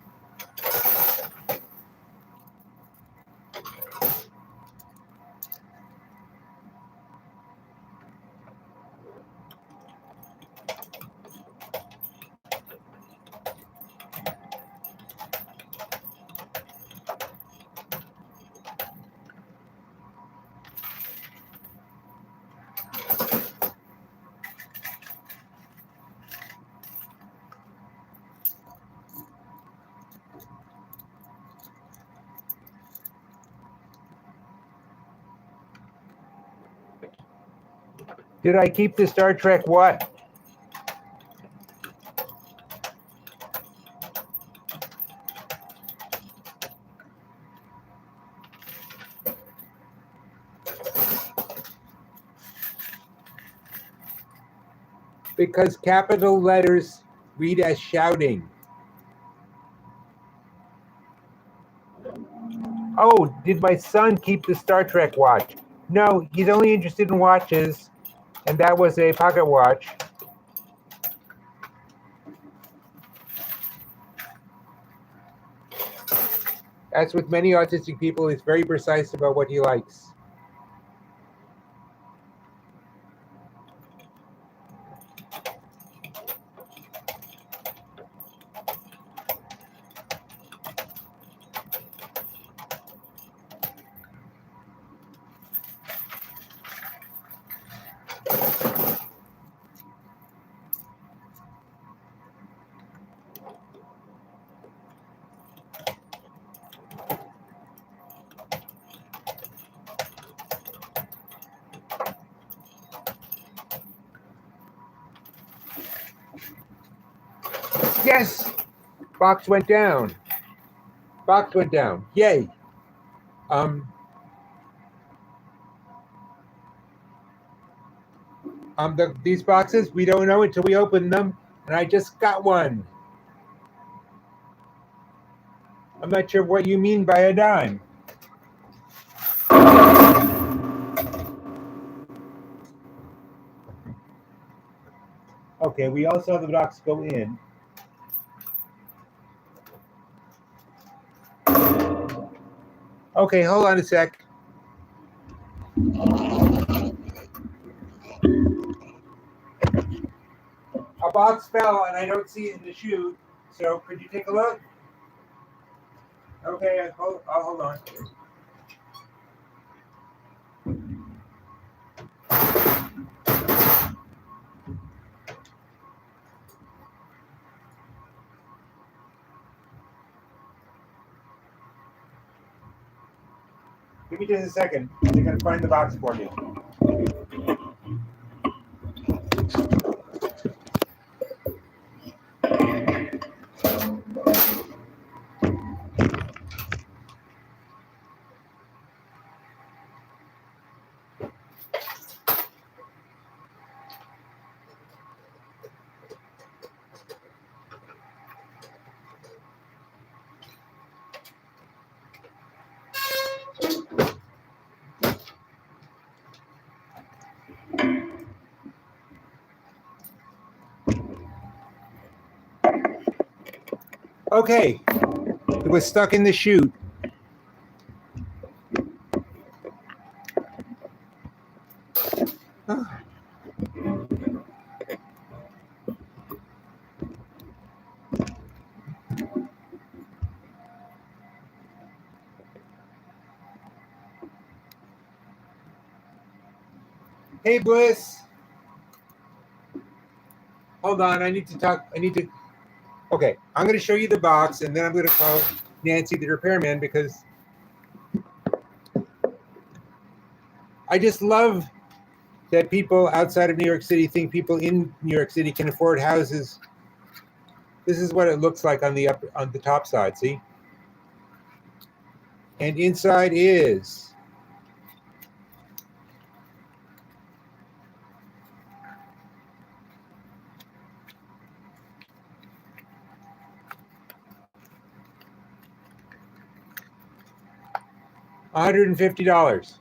Did I keep the Star Trek what? Because capital letters read as shouting. Oh, did my son keep the Star Trek watch? No, he's only interested in watches, and that was a pocket watch. As with many autistic people, he's very precise about what he likes. Yes! Box went down. Box went down. Yay! These boxes, we don't know until we open them, and I just got one. I'm not sure what you mean by a dime. Okay, we all saw the box go in. Okay, hold on a sec. A box fell and I don't see it in the chute, so could you take a look? Okay, I'll hold on. Give me just a second. I'm gonna find the box for you. Okay, it was stuck in the chute. Hey, Bliss. Hold on, I need to talk. Okay, I'm going to show you the box, and then I'm going to call Nancy, the repairman, because I just love that people outside of New York City think people in New York City can afford houses. This is what it looks like on the top side, see? And inside is $150.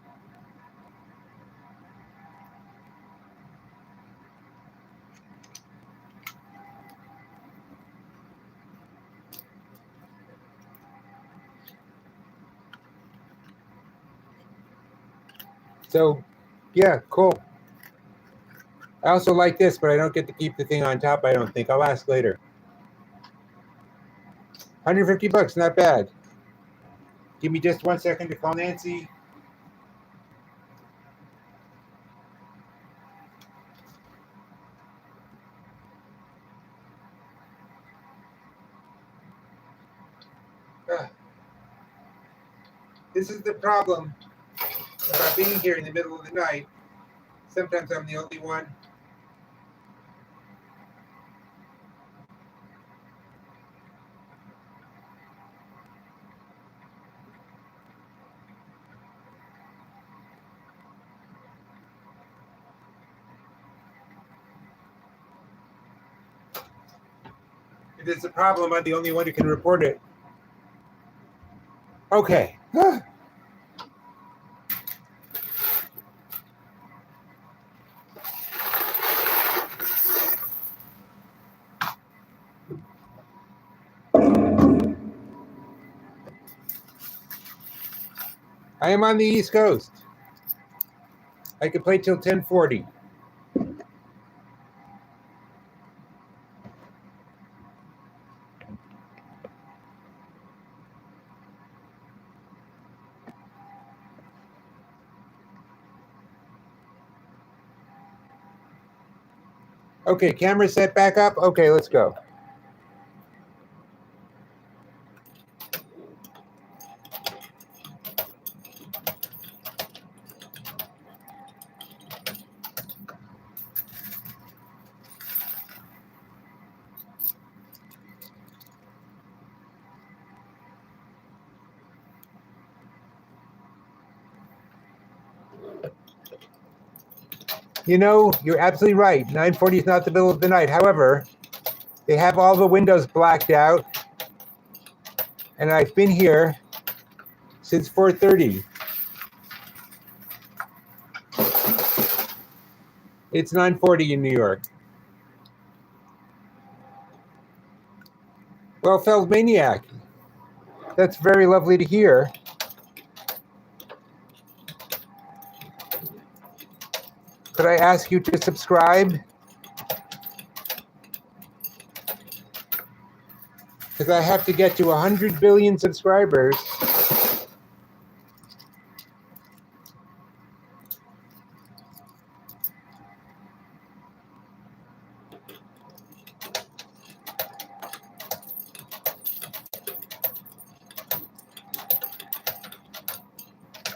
So, yeah, cool. I also like this, but I don't get to keep the thing on top, I don't think. I'll ask later. 150 bucks, not bad. Give me just 1 second to call Nancy. This is the problem about being here in the middle of the night. Sometimes I'm the only one. If it's a problem, I'm the only one who can report it. Okay, I am on the East Coast. I could play till 10:40. Okay, camera set back up. Okay, let's go. You know, you're absolutely right. 9:40 is not the middle of the night. However, they have all the windows blacked out, and I've been here since 4:30. It's 9:40 in New York. Well, Feldmaniac, that's very lovely to hear. Could I ask you to subscribe? Because I have to get to 100 billion subscribers.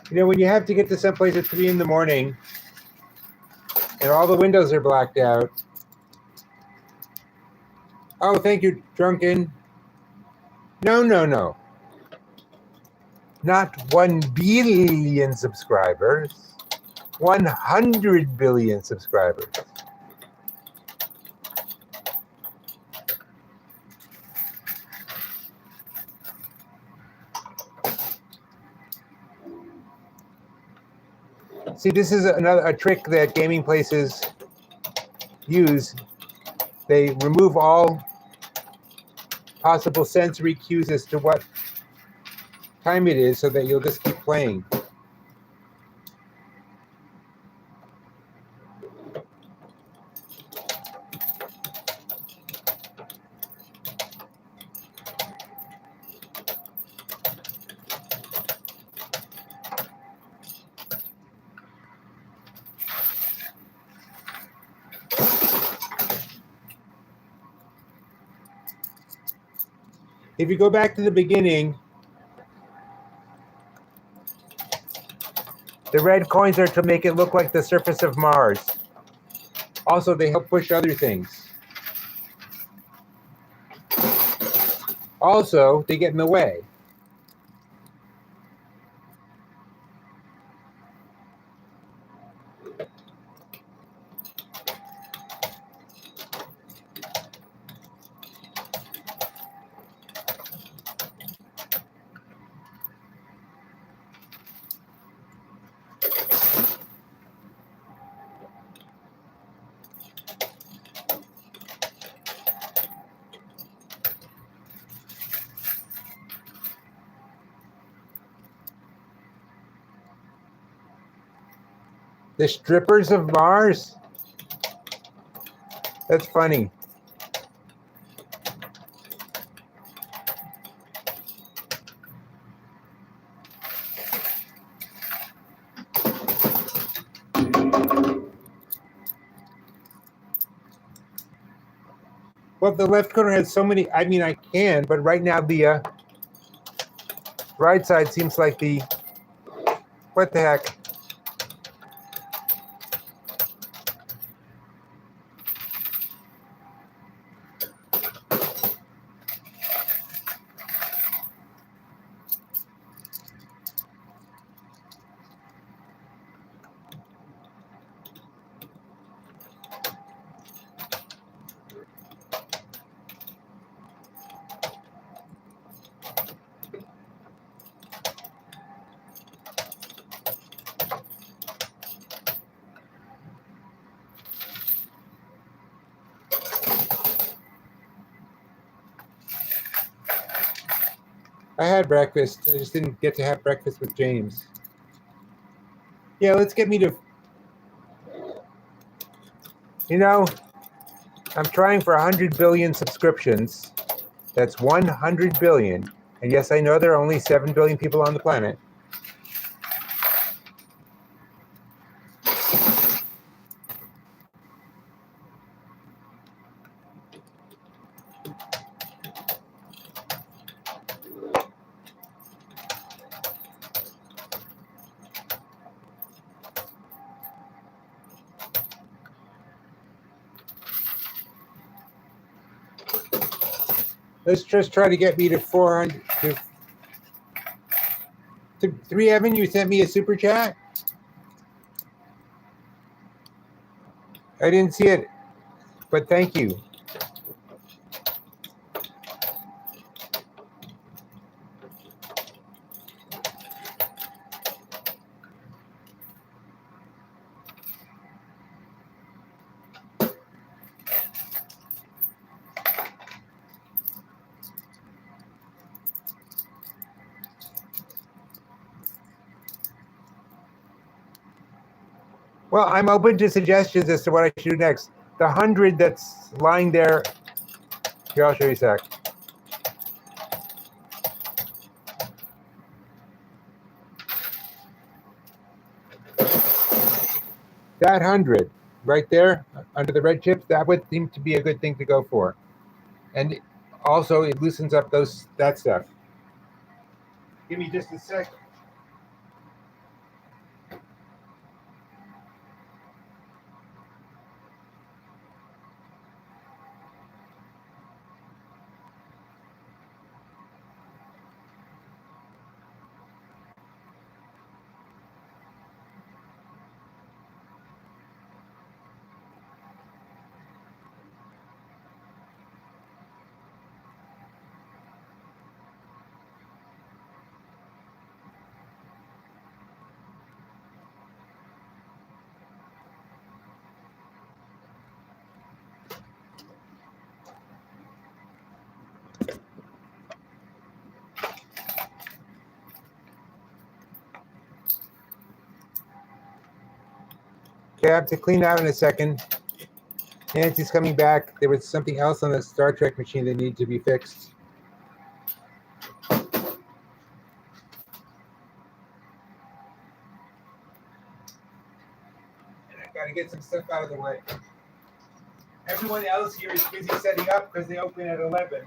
You know, when you have to get to someplace at 3 in the morning and all the windows are blacked out. Oh, thank you, Drunken. No. Not 1 billion subscribers. 100 billion subscribers. See, this is a trick that gaming places use. They remove all possible sensory cues as to what time it is so that you'll just keep playing. If you go back to the beginning, the red coins are to make it look like the surface of Mars. Also, they help push other things. Also, they get in the way. The strippers of Mars? That's funny. Well, the left corner has so many, I mean, I can, but right now the right side seems like the, what the heck? I had breakfast. I just didn't get to have breakfast with James. Yeah, let's get me to... You know, I'm trying for 100 billion subscriptions. That's 100 billion. And yes, I know there are only 7 billion people on the planet. Let's just try to get me to 400. To 3 Evan, you sent me a super chat? I didn't see it, but thank you. Well, I'm open to suggestions as to what I should do next. The 100 that's lying there, here, I'll show you a sec. That 100 right there under the red chips, that would seem to be a good thing to go for. And also it loosens up that stuff. Give me just a sec. Okay, I have to clean out in a second. Nancy's coming back. There was something else on the Star Trek machine that needed to be fixed. I gotta get some stuff out of the way. Everyone else here is busy setting up because they open at 11.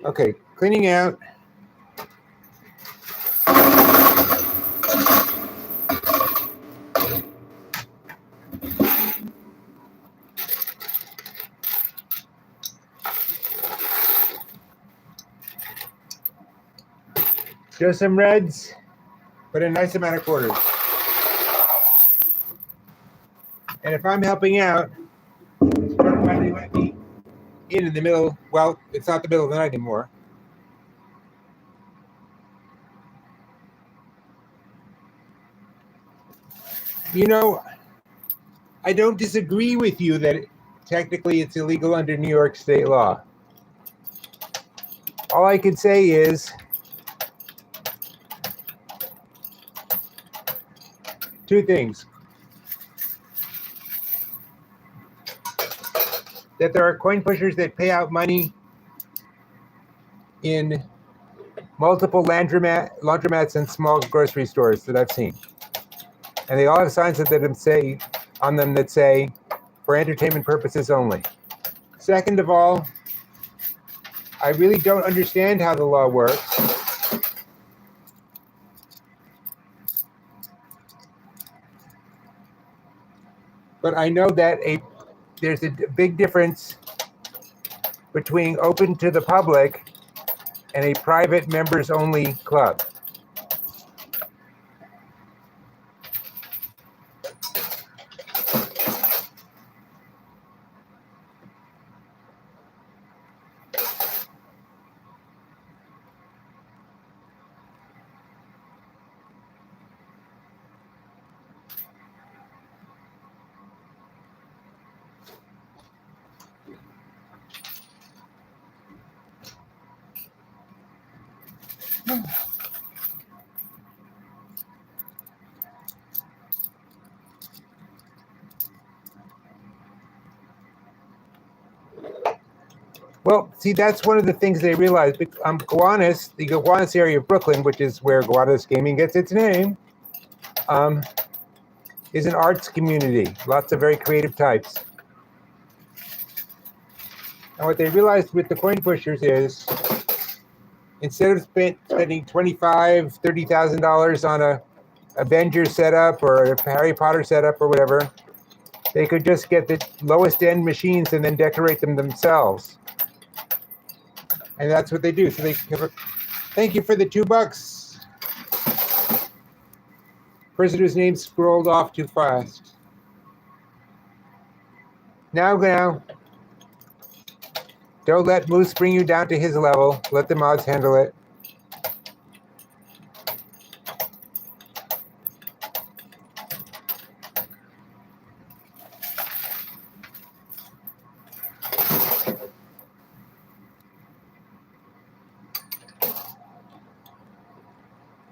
Okay, cleaning out. Just some reds, but a nice amount of quarters. And if I'm helping out, it's part of why they let me in the middle. Well, it's not the middle of the night anymore. You know, I don't disagree with you that technically it's illegal under New York state law. All I could say is two things. That there are coin pushers that pay out money in multiple laundromats and small grocery stores that I've seen. And they all have signs on them that say, for entertainment purposes only. Second of all, I really don't understand how the law works. But I know that there's a big difference between open to the public and a private members-only club. Well, see, that's one of the things they realized. Gowanus, the Gowanus area of Brooklyn, which is where Gowanus Gaming gets its name, is an arts community. Lots of very creative types. And what they realized with the coin pushers is, instead of spending $25,000, $30,000 on a Avengers setup or a Harry Potter setup or whatever, they could just get the lowest end machines and then decorate them themselves. And that's what they do. So thank you for the $2. Person whose name scrolled off too fast. Now. Don't let Moose bring you down to his level. Let the mods handle it.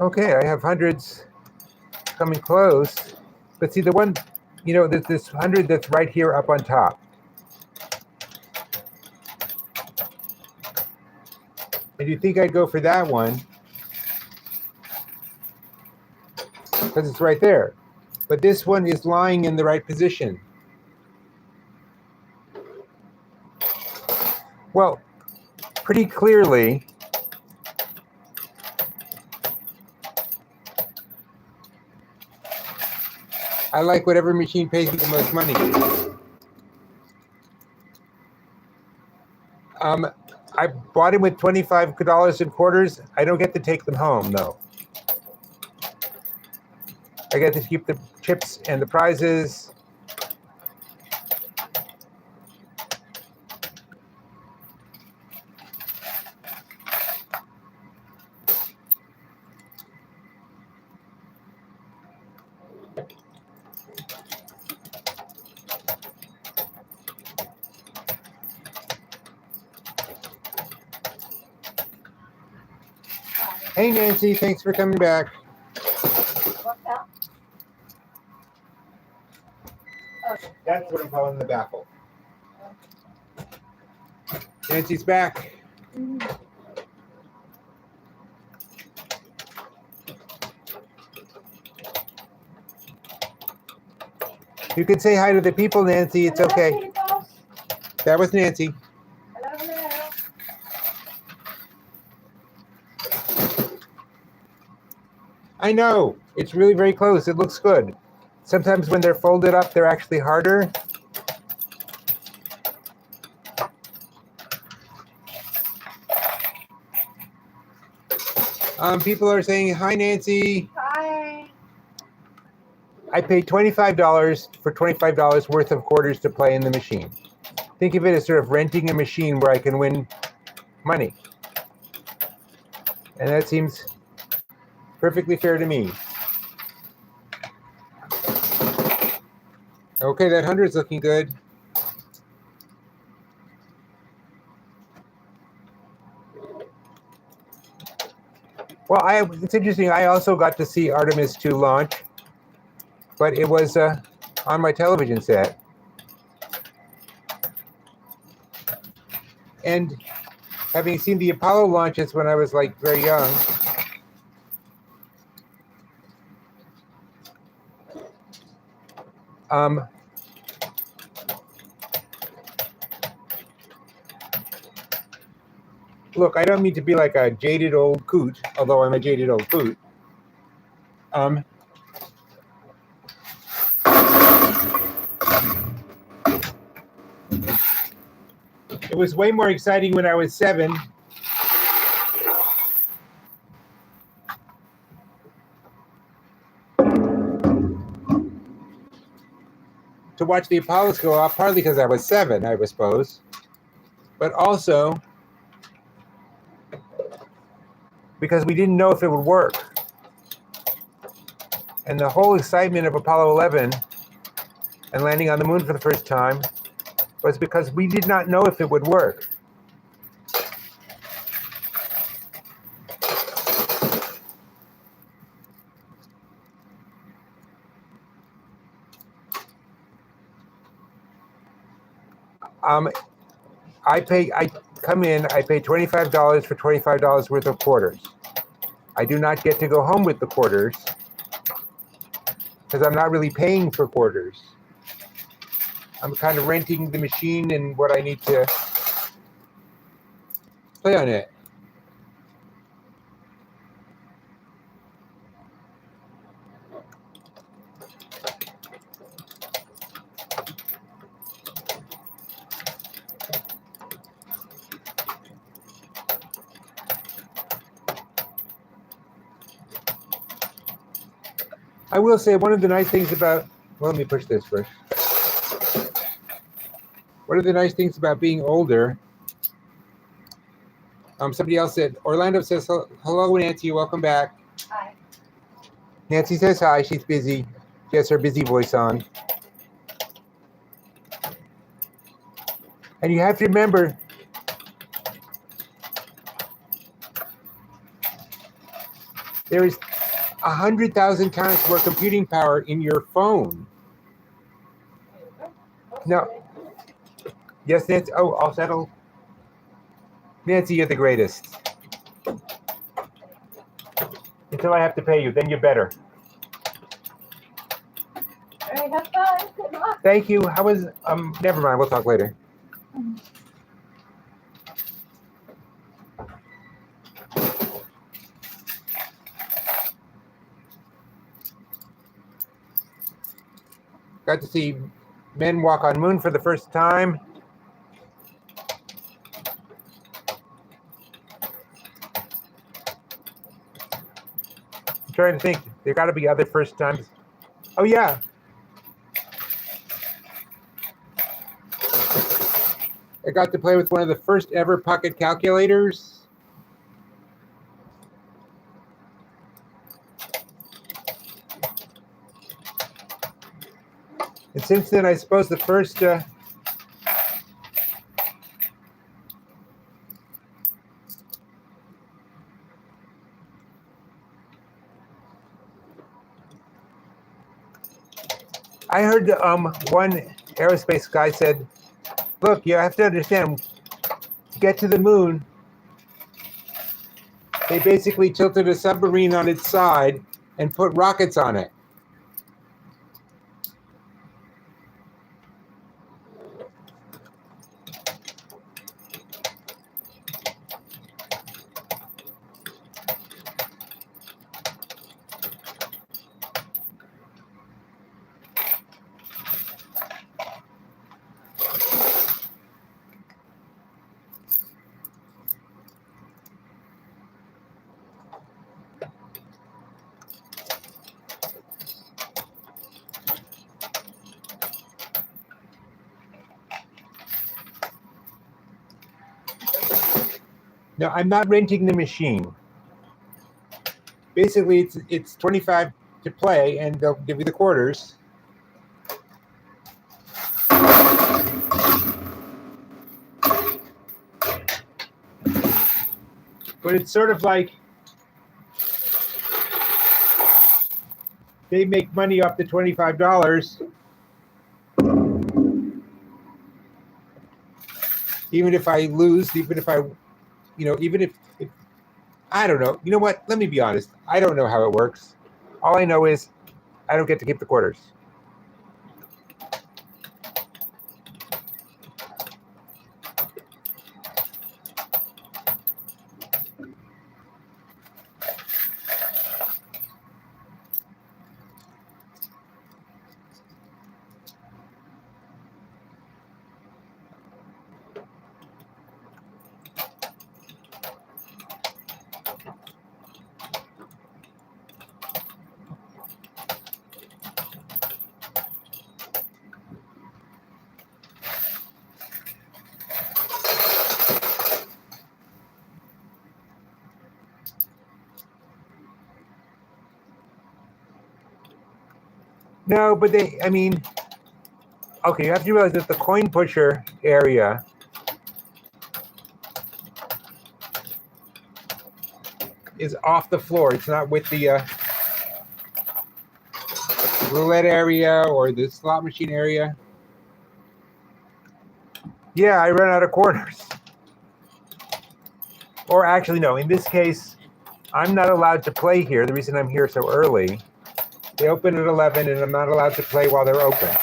Okay, I have hundreds coming close. But see, the one, there's this 100 that's right here up on top. And you think I'd go for that one because it's right there. But this one is lying in the right position. Well, pretty clearly, I like whatever machine pays me the most money. I bought him with $25 in quarters. I don't get to take them home, though. I get to keep the chips and the prizes. Hey, Nancy, thanks for coming back. What's that? Oh, That's what I'm calling the baffle. Nancy's back. mhm. You can say hi to the people, Nancy. It's Hello, okay. people. That was Nancy. Hello. I know. It's really very close. It looks good. Sometimes when they're folded up, they're actually harder. People are saying, hi, Nancy. Hi. I paid $25 for $25 worth of quarters to play in the machine. Think of it as sort of renting a machine where I can win money. And that seems perfectly fair to me. Okay, that 100's looking good. Well, it's interesting. I also got to see Artemis 2 launch, but it was on my television set. And having seen the Apollo launches when I was like very young, look, I don't mean to be like a jaded old coot, although I'm a jaded old coot. It was way more exciting when I was 7. To watch the Apollos go off, partly because I was 7, I suppose, but also because we didn't know if it would work. And the whole excitement of Apollo 11 and landing on the moon for the first time was because we did not know if it would work. I come in, I pay $25 for $25 worth of quarters. I do not get to go home with the quarters because I'm not really paying for quarters. I'm kind of renting the machine and what I need to play on it. I will say one of the nice things about, well, let me push this first. One of the nice things about being older, somebody else said, Orlando says, hello, Nancy, welcome back. Hi. Nancy says hi, she's busy. She has her busy voice on. And you have to remember, there is 100,000 times more computing power in your phone. No. Yes, Nancy. Oh, I'll settle. Nancy, you're the greatest. Until I have to pay you, then you're better. All right, have fun. Good luck. Thank you. How was, never mind, we'll talk later. Got to see men walk on moon for the first time. I'm trying to think. There got to be other first times. Oh, yeah. I got to play with one of the first ever pocket calculators. And since then, I suppose the first I heard one aerospace guy said, look, you have to understand, to get to the moon, they basically tilted a submarine on its side and put rockets on it. Now, I'm not renting the machine. Basically, it's $25 to play, and they'll give you the quarters. But it's sort of like they make money off the $25. Even if I lose, even if I, even if I don't know. You know what? Let me be honest. I don't know how it works. All I know is I don't get to keep the quarters. No, but okay, you have to realize that the coin pusher area is off the floor. It's not with the roulette area or the slot machine area. Yeah, I run out of quarters. Or actually, no, in this case, I'm not allowed to play here. The reason I'm here so early, they open at 11 and I'm not allowed to play while they're open.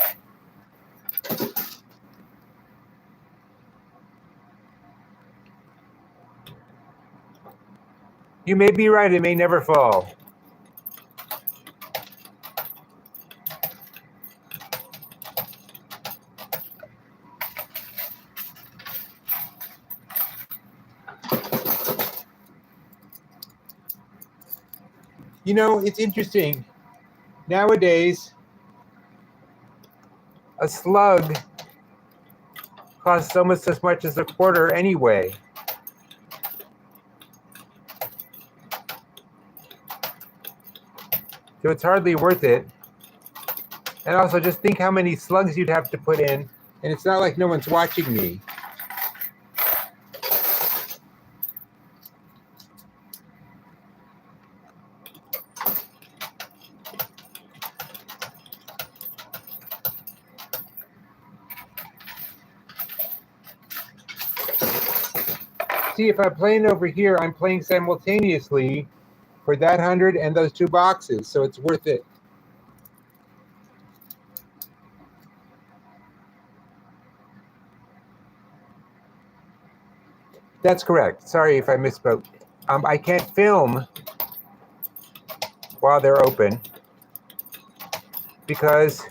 You may be right, it may never fall. You know, it's interesting. Nowadays, a slug costs almost as much as a quarter anyway. So it's hardly worth it. And also just think how many slugs you'd have to put in. And it's not like no one's watching me. See, if I'm playing over here, I'm playing simultaneously for that 100 and those 2 boxes. So it's worth it. That's correct. Sorry if I misspoke. I can't film while they're open because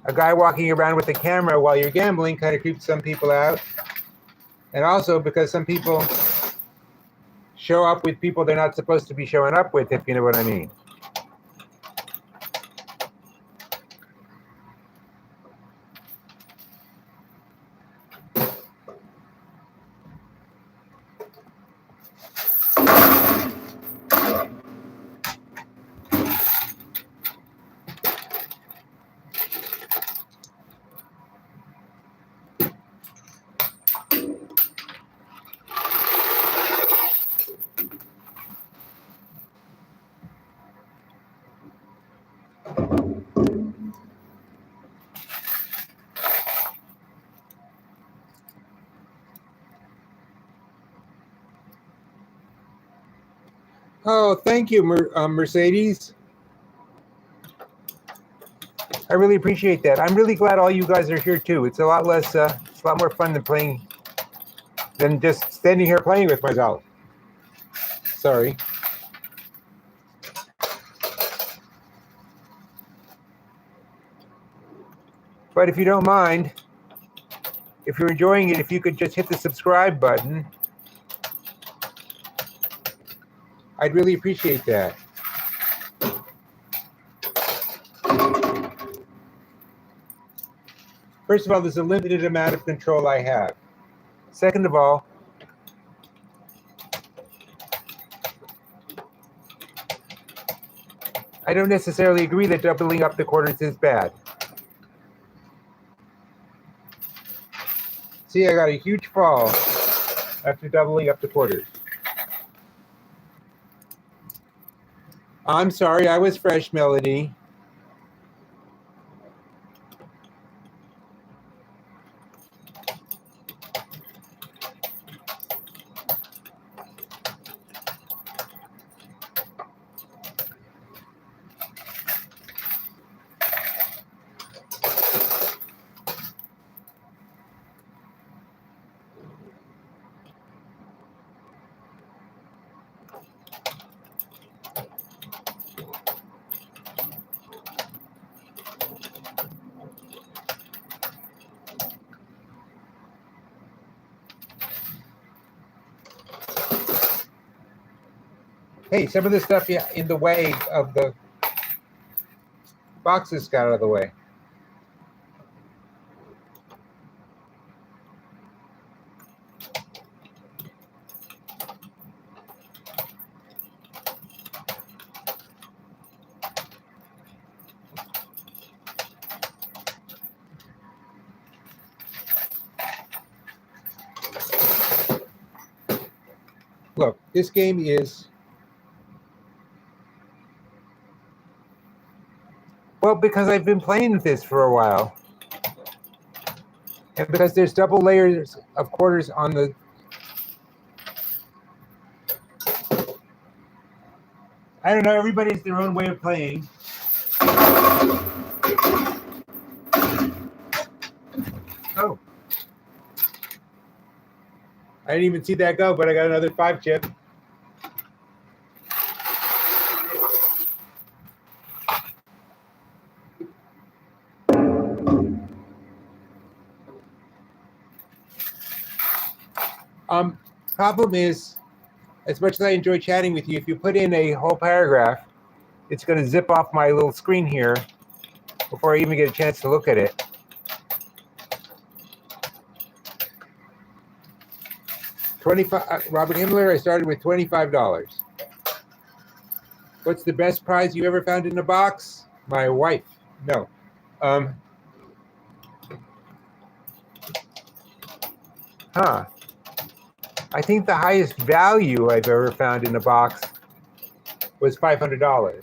a guy walking around with a camera while you're gambling kind of creeps some people out. And also because some people show up with people they're not supposed to be showing up with, if you know what I mean. Oh, thank you, Mercedes. I really appreciate that. I'm really glad all you guys are here too. It's a lot less, it's a lot more fun than just standing here playing with myself. Sorry. But if you don't mind, if you're enjoying it, if you could just hit the subscribe button, I'd really appreciate that. First of all, there's a limited amount of control I have. Second of all, I don't necessarily agree that doubling up the quarters is bad. See, I got a huge fall after doubling up the quarters. I'm sorry, I was fresh, Melody. Hey, some of the stuff in the way of the boxes got out of the way. Look, this game is, well, because I've been playing this for a while. And because there's double layers of quarters on the I don't know, everybody has their own way of playing. Oh. I didn't even see that go, but I got another 5 chip. Problem is, as much as I enjoy chatting with you, if you put in a whole paragraph, it's going to zip off my little screen here before I even get a chance to look at it. Robert Himmler, I started with $25. What's the best prize you ever found in a box? My wife. No. I think the highest value I've ever found in a box was $500.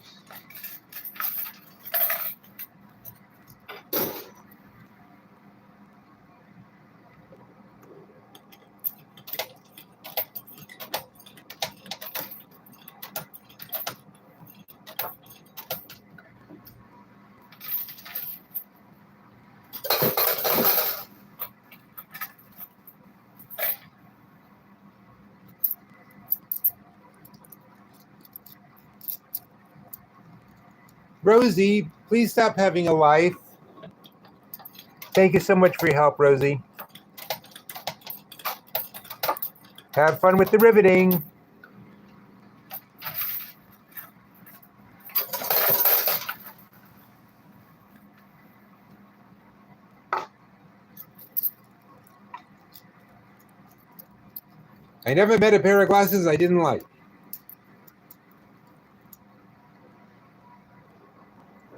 Rosie, please stop having a life. Thank you so much for your help, Rosie. Have fun with the riveting. I never met a pair of glasses I didn't like.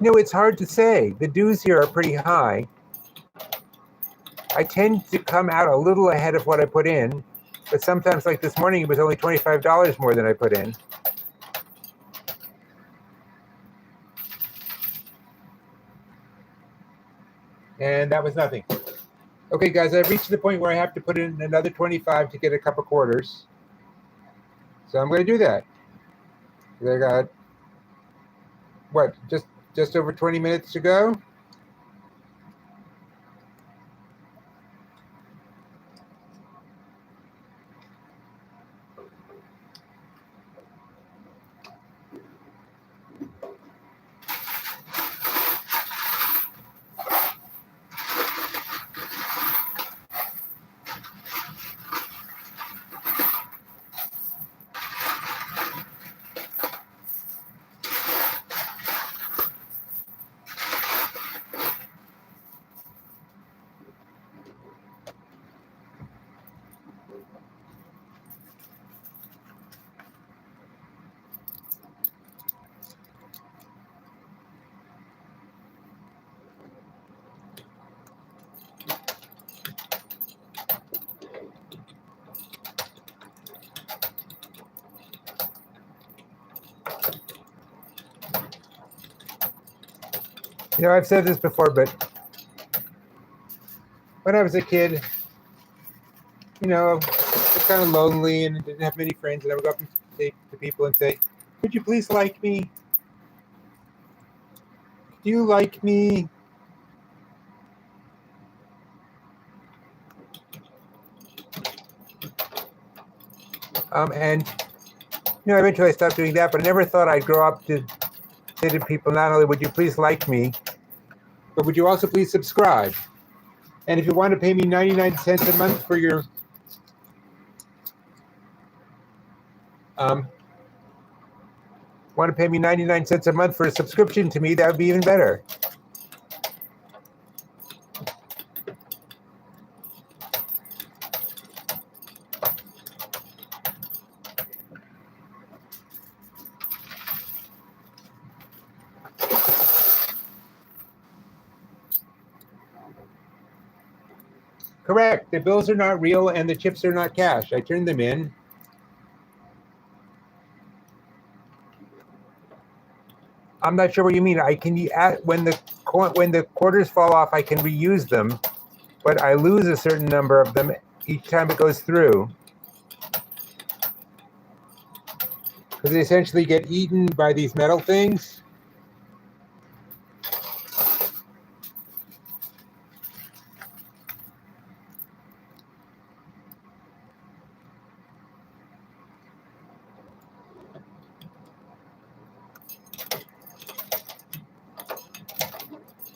You know, it's hard to say. The dues here are pretty high. I tend to come out a little ahead of what I put in, but sometimes, like this morning, it was only $25 more than I put in. And that was nothing. Okay, guys, I've reached the point where I have to put in another 25 to get a couple quarters. So I'm going to do that. I got, what, just over 20 minutes to go? You know, I've said this before, but when I was a kid, you know, I was kind of lonely and didn't have many friends, and I would go up and say to people and say, "Could you please like me? Do you like me?" And you know, eventually I stopped doing that, but I never thought I'd grow up to say to people, not only would you please like me, but would you also please subscribe? And if you want to pay me 99 cents a month for your want to pay me 99 cents a month for a subscription to me, that would be even better. Correct. The bills are not real and the chips are not cash. I turned them in. I'm not sure what you mean. I can when the quarters fall off, I can reuse them. but I lose a certain number of them each time it goes through. Because they essentially get eaten by these metal things.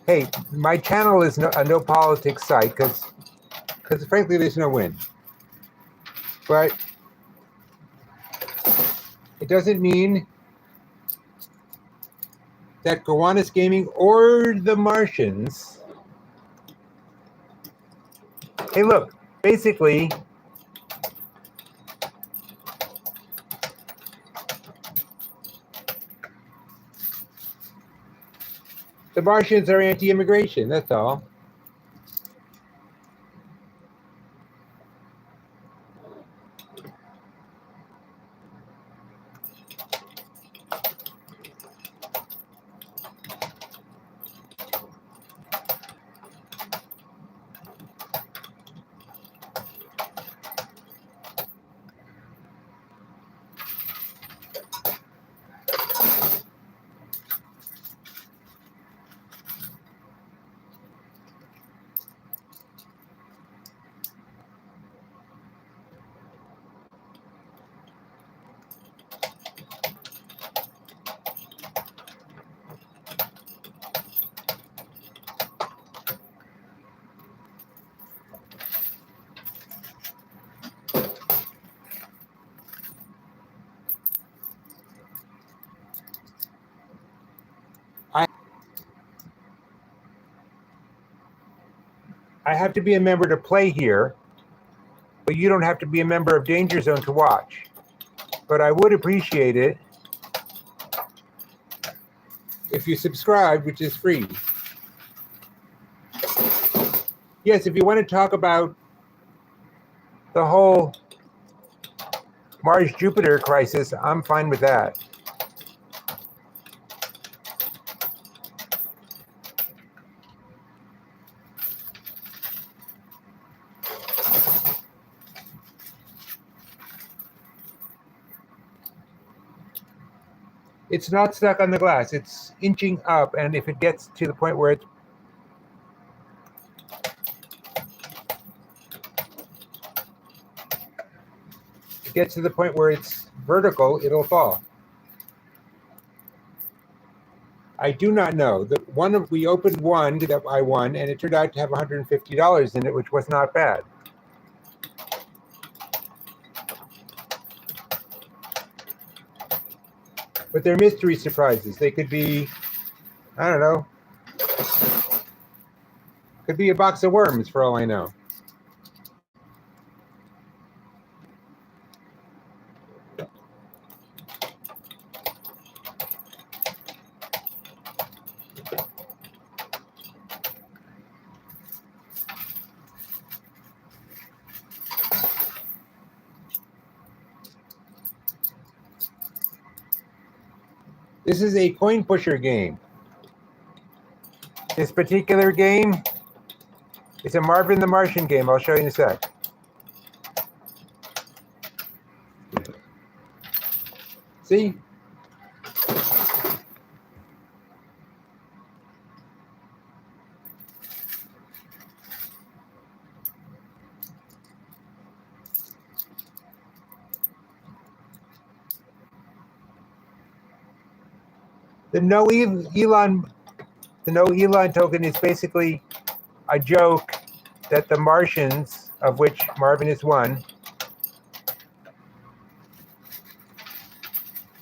Hey, my channel is a no politics site because frankly there's no win. But it doesn't mean that Gowanus Gaming or the Martians. Hey, look, basically, the Martians are anti-immigration, that's all. I have to be a member to play here, but you don't have to be a member of Danger Zone to watch. But I would appreciate it if you subscribe, which is free. Yes, if you want to talk about the whole Mars-Jupiter crisis, I'm fine with that. It's not stuck on the glass. It's inching up, and if it gets to the point where it gets to the point where it's vertical, it'll fall. I do not know. We opened one that I won, and it turned out to have $150 in it, which was not bad. But they're mystery surprises. They could be, I don't know, could be a box of worms for all I know. This is a coin pusher game. This particular game, it's a Marvin the Martian game. I'll show you in a sec. See? The no Elon token is basically a joke that the Martians, of which Marvin is one,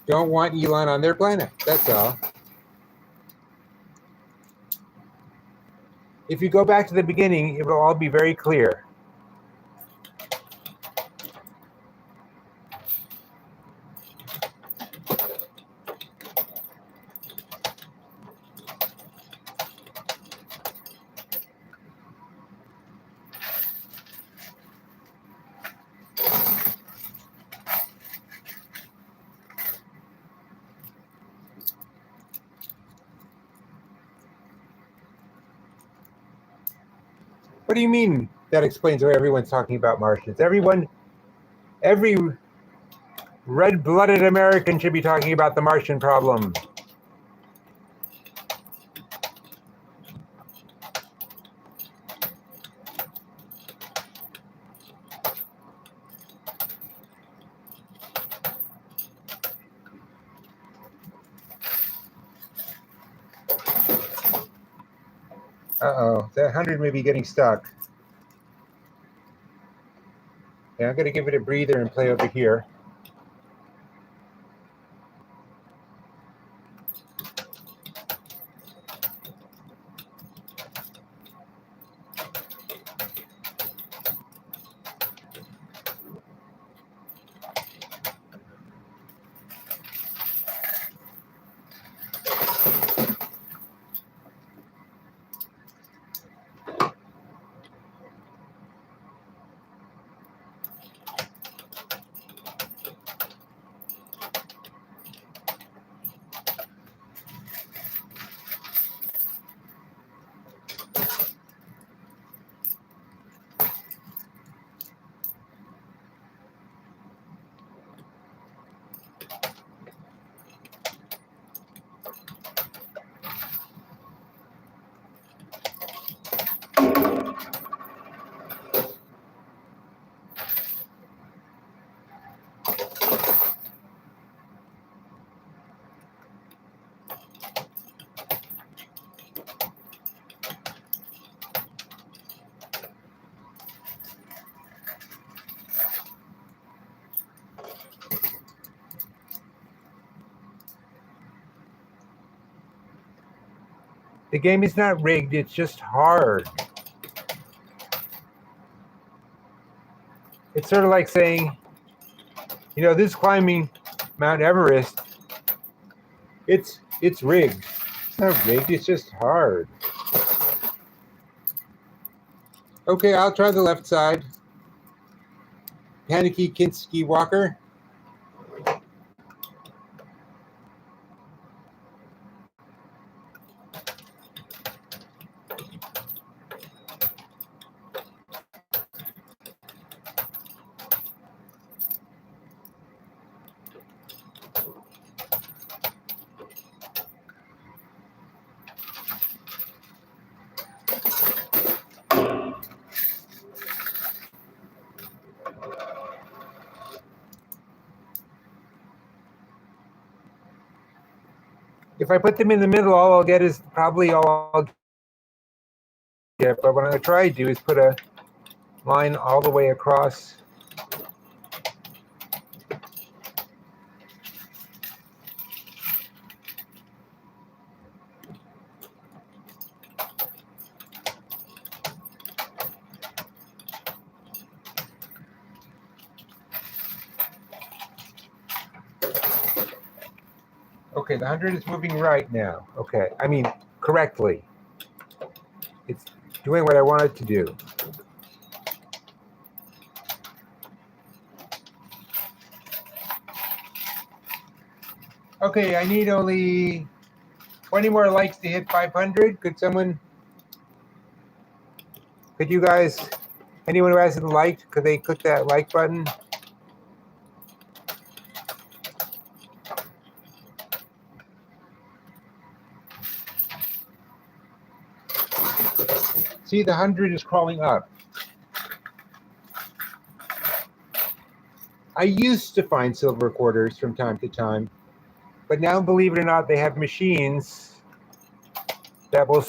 don't want Elon on their planet. That's all. If you go back to the beginning, it will all be very clear. What do you mean that explains why everyone's talking about Martians? Every red-blooded American should be talking about the Martian problem. Uh-oh, that 100 may be getting stuck. Yeah, I'm going to give it a breather and play over here. The game is not rigged, it's just hard. It's sort of like saying, this climbing Mount Everest, it's rigged. It's not rigged, it's just hard. Okay, I'll try the left side. Panicky Kinski Walker. If I put them in the middle, all I'll get is probably all I'll get. But what I'm going to try to do is put a line all the way across. Okay, the 100 is moving right now. Okay, I mean, correctly. It's doing what I want it to do. Okay, I need only 20 more likes to hit 500. Could you guys, anyone who hasn't liked, could they click that like button? See, the 100 is crawling up. I used to find silver quarters from time to time, but now, believe it or not, they have machines that will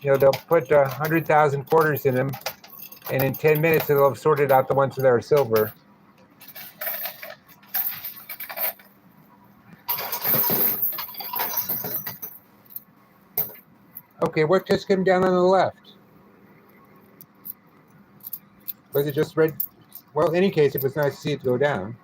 they'll put 100,000 quarters in them, and in 10 minutes they'll have sorted out the ones that are silver. Okay, what just came down on the left? Was it just red? Well, in any case, it was nice to see it go down.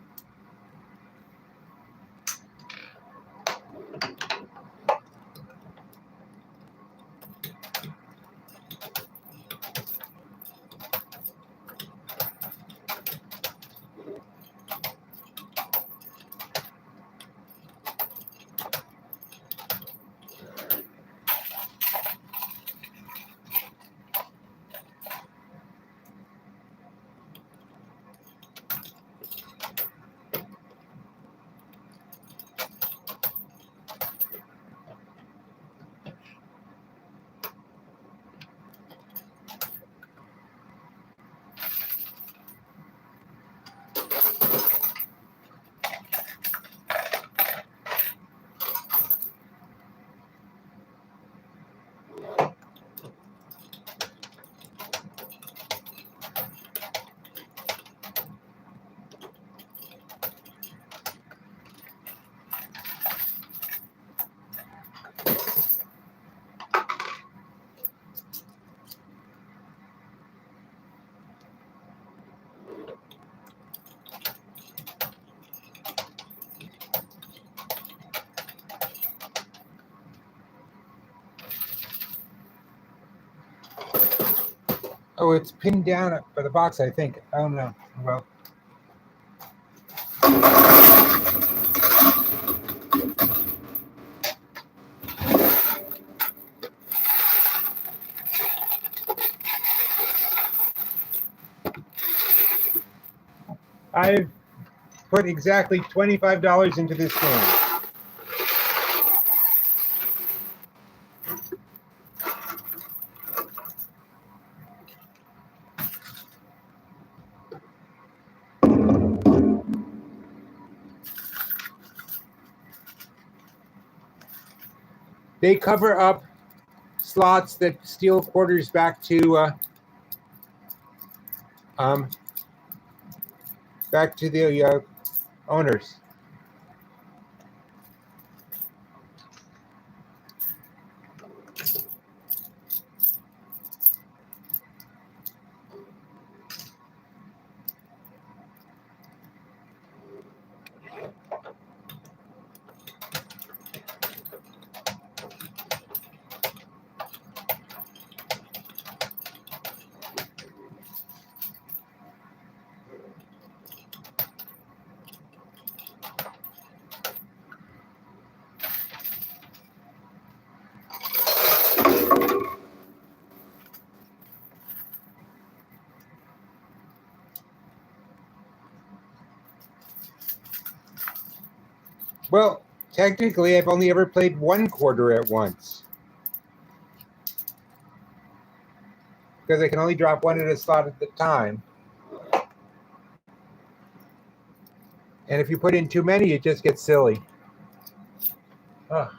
Oh, it's pinned down by the box, I think. I don't know. Well, I've put exactly $25 into this game. They cover up slots that steal quarters back to the owners. Well, technically, I've only ever played one quarter at once, because I can only drop one at a slot at a time. And if you put in too many, it just gets silly. Oh.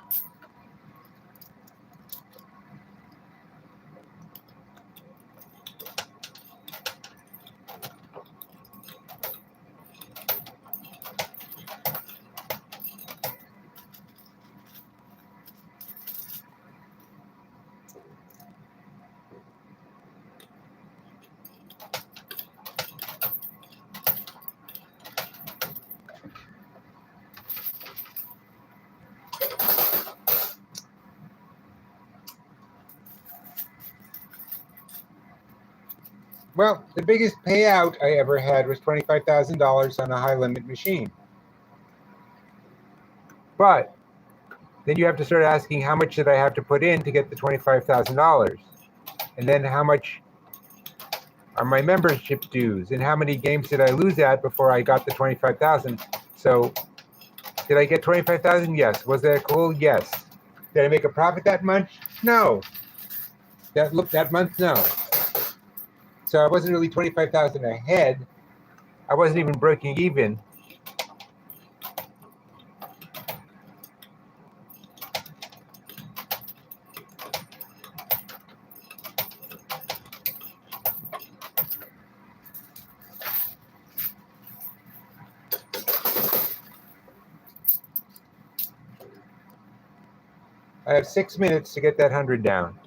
Well, the biggest payout I ever had was $25,000 on a high-limit machine. But then you have to start asking, how much did I have to put in to get the $25,000? And then how much are my membership dues? And how many games did I lose at before I got the $25,000? So did I get $25,000? Yes. Was that cool? Yes. Did I make a profit that month? No. That month? No. So I wasn't really 25,000 ahead. I wasn't even breaking even. I have 6 minutes to get that 100 down.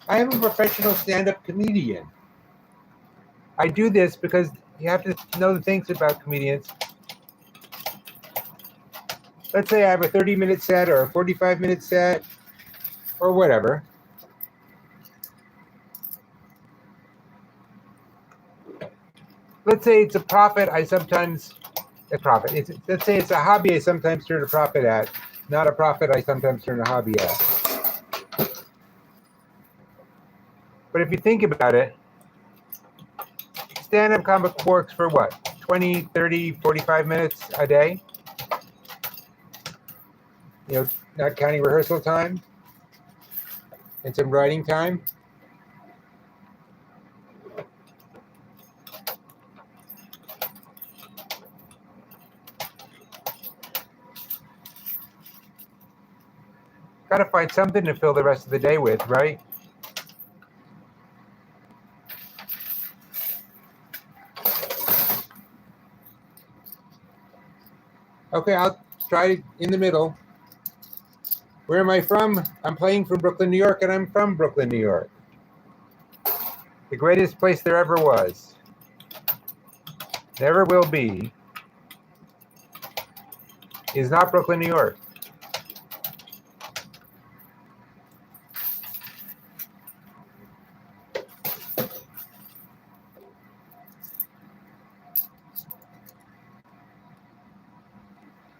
I am a professional stand-up comedian. I do this because you have to know the things about comedians. Let's say I have a 30-minute set or a 45-minute set or whatever. Let's say it's a profit let's say it's a hobby I sometimes turn a profit at, not a profit I sometimes turn a hobby at. But if you think about it, stand-up comic works for what? 20, 30, 45 minutes a day? Not counting rehearsal time and some writing time. Got to find something to fill the rest of the day with, right? Okay, I'll try it in the middle. Where am I from? I'm playing from Brooklyn, New York, and I'm from Brooklyn, New York. The greatest place there ever was. Never will be. Is not Brooklyn, New York.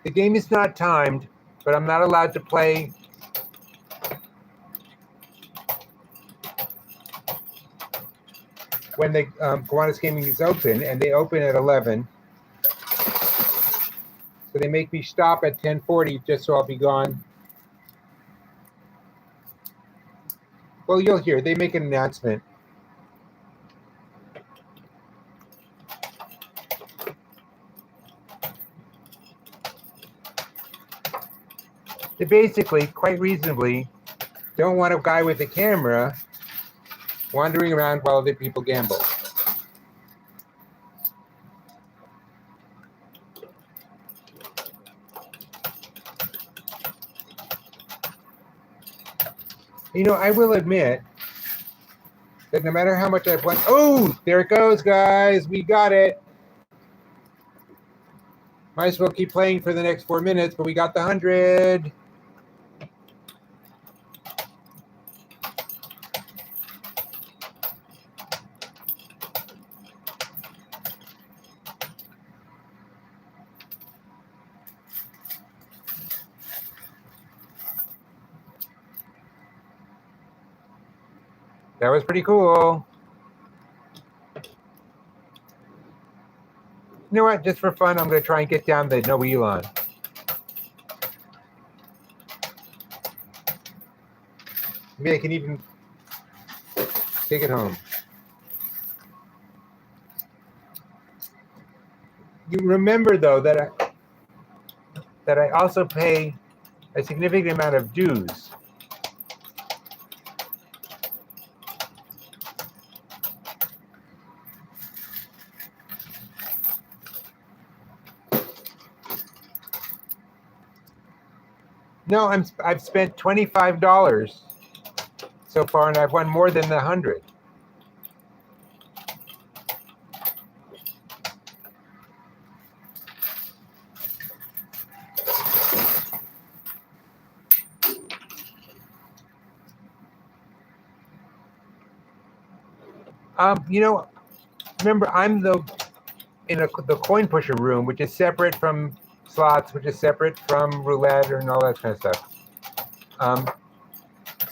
The game is not timed, but I'm not allowed to play when the Kiwanis Gaming is open, and they open at 11. So they make me stop at 10:40 just so I'll be gone. Well, you'll hear. They make an announcement. They basically, quite reasonably, don't want a guy with a camera wandering around while other people gamble. You know, I will admit that no matter how much I've won, oh, there it goes, guys. We got it. Might as well keep playing for the next 4 minutes, but we got the 100. That was pretty cool. You know what? Just for fun, I'm going to try and get down the no Elon. Maybe I can even take it home. You remember, though, that I also pay a significant amount of dues. No, I've spent $25 so far, and I've won more than the 100. You know, remember, I'm in the coin pusher room, which is separate from slots, which is separate from roulette and all that kind of stuff.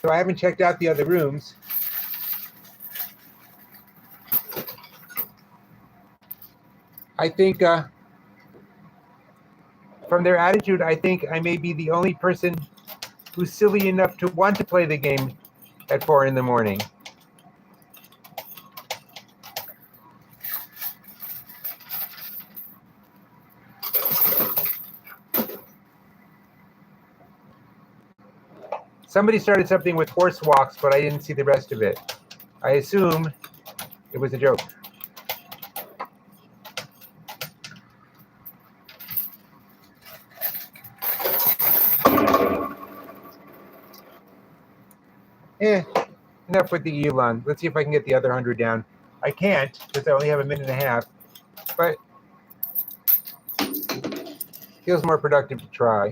So I haven't checked out the other rooms. I think from their attitude, I think I may be the only person who's silly enough to want to play the game at 4 in the morning. Somebody started something with horse walks, but I didn't see the rest of it. I assume it was a joke. Enough with the Elon. Let's see if I can get the other 100 down. I can't because I only have a minute and a half, but feels more productive to try.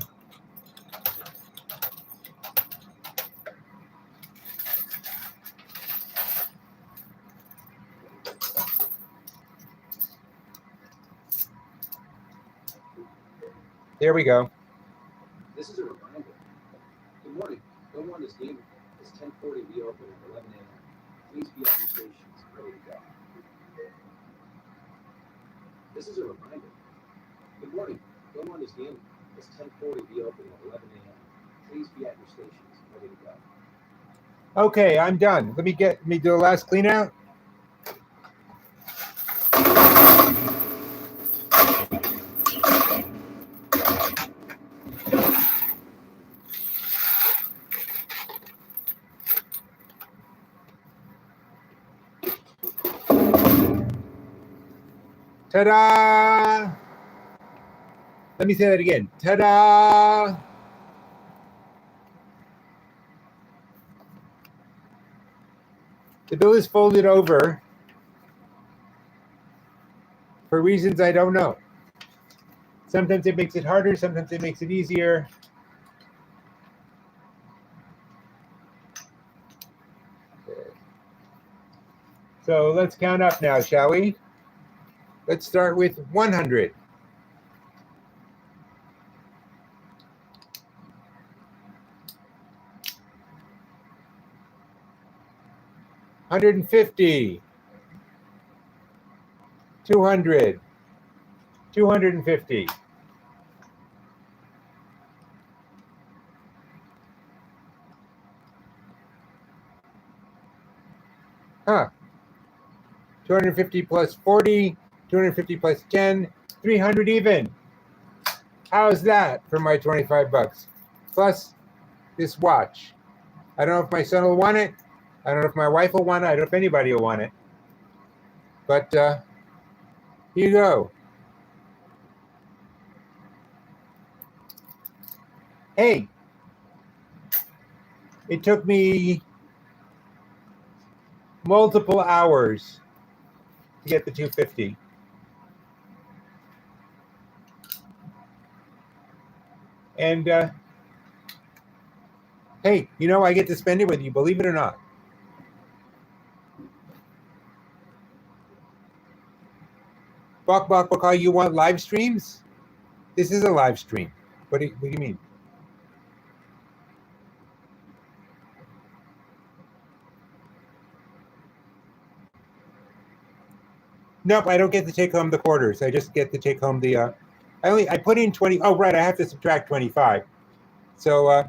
There we go. This is a reminder. Good morning. Don't want this game. It's 10:40. We open at 11 a.m. Please be at your stations ready to go. This is a reminder. Good morning. Don't want this game. It's 10:40. We open at 11 a.m. Please be at your stations ready to go. Okay, I'm done. Let me do the last clean out. Ta-da! Let me say that again. Ta-da! The bill is folded over for reasons I don't know. Sometimes it makes it harder, sometimes it makes it easier. So let's count up now, shall we? Let's start with 100. 150. 200. 250. Huh. 250 plus 40, 250 plus 10, 300 even. How's that for my 25 bucks? Plus this watch. I don't know if my son will want it. I don't know if my wife will want it. I don't know if anybody will want it. But here you go. Hey, it took me multiple hours to get the 250. And hey, you know, I get to spend it with you, believe it or not. Bok, you want live streams? This is a live stream. What do you mean? Nope, I don't get to take home the quarters. I just get to take home the I put in 20. Oh, right, I have to subtract 25. So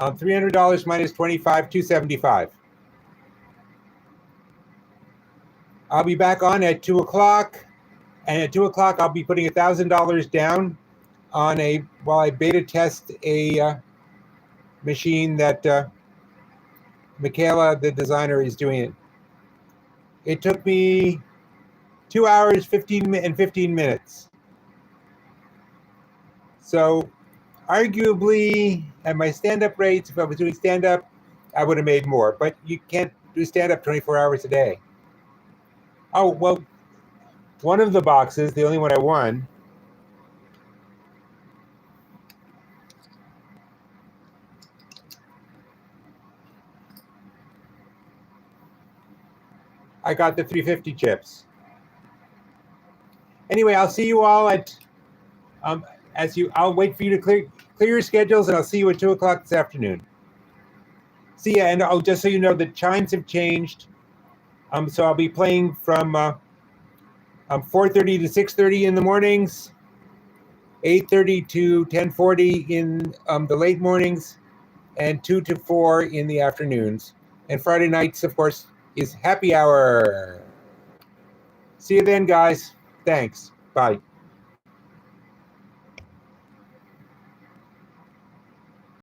$300 minus 25, $275. I'll be back on at 2 o'clock. And at 2 o'clock, I'll be putting $1,000 down on while I beta test a machine that Michaela, the designer, is doing it. It took me 2 hours, 15 minutes. So arguably, at my stand-up rates, if I was doing stand-up, I would have made more. But you can't do stand-up 24 hours a day. Oh, well, one of the boxes, the only one I won, I got the 350 chips. Anyway, I'll see you all at I'll wait for you to clear your schedules, and I'll see you at 2 o'clock this afternoon. See ya, and just so you know, the chimes have changed. So I'll be playing from 4:30 to 6:30 in the mornings, 8:30 to 10:40 in the late mornings, and 2 to 4 in the afternoons. And Friday nights, of course, is happy hour. See you then, guys. Thanks. Bye.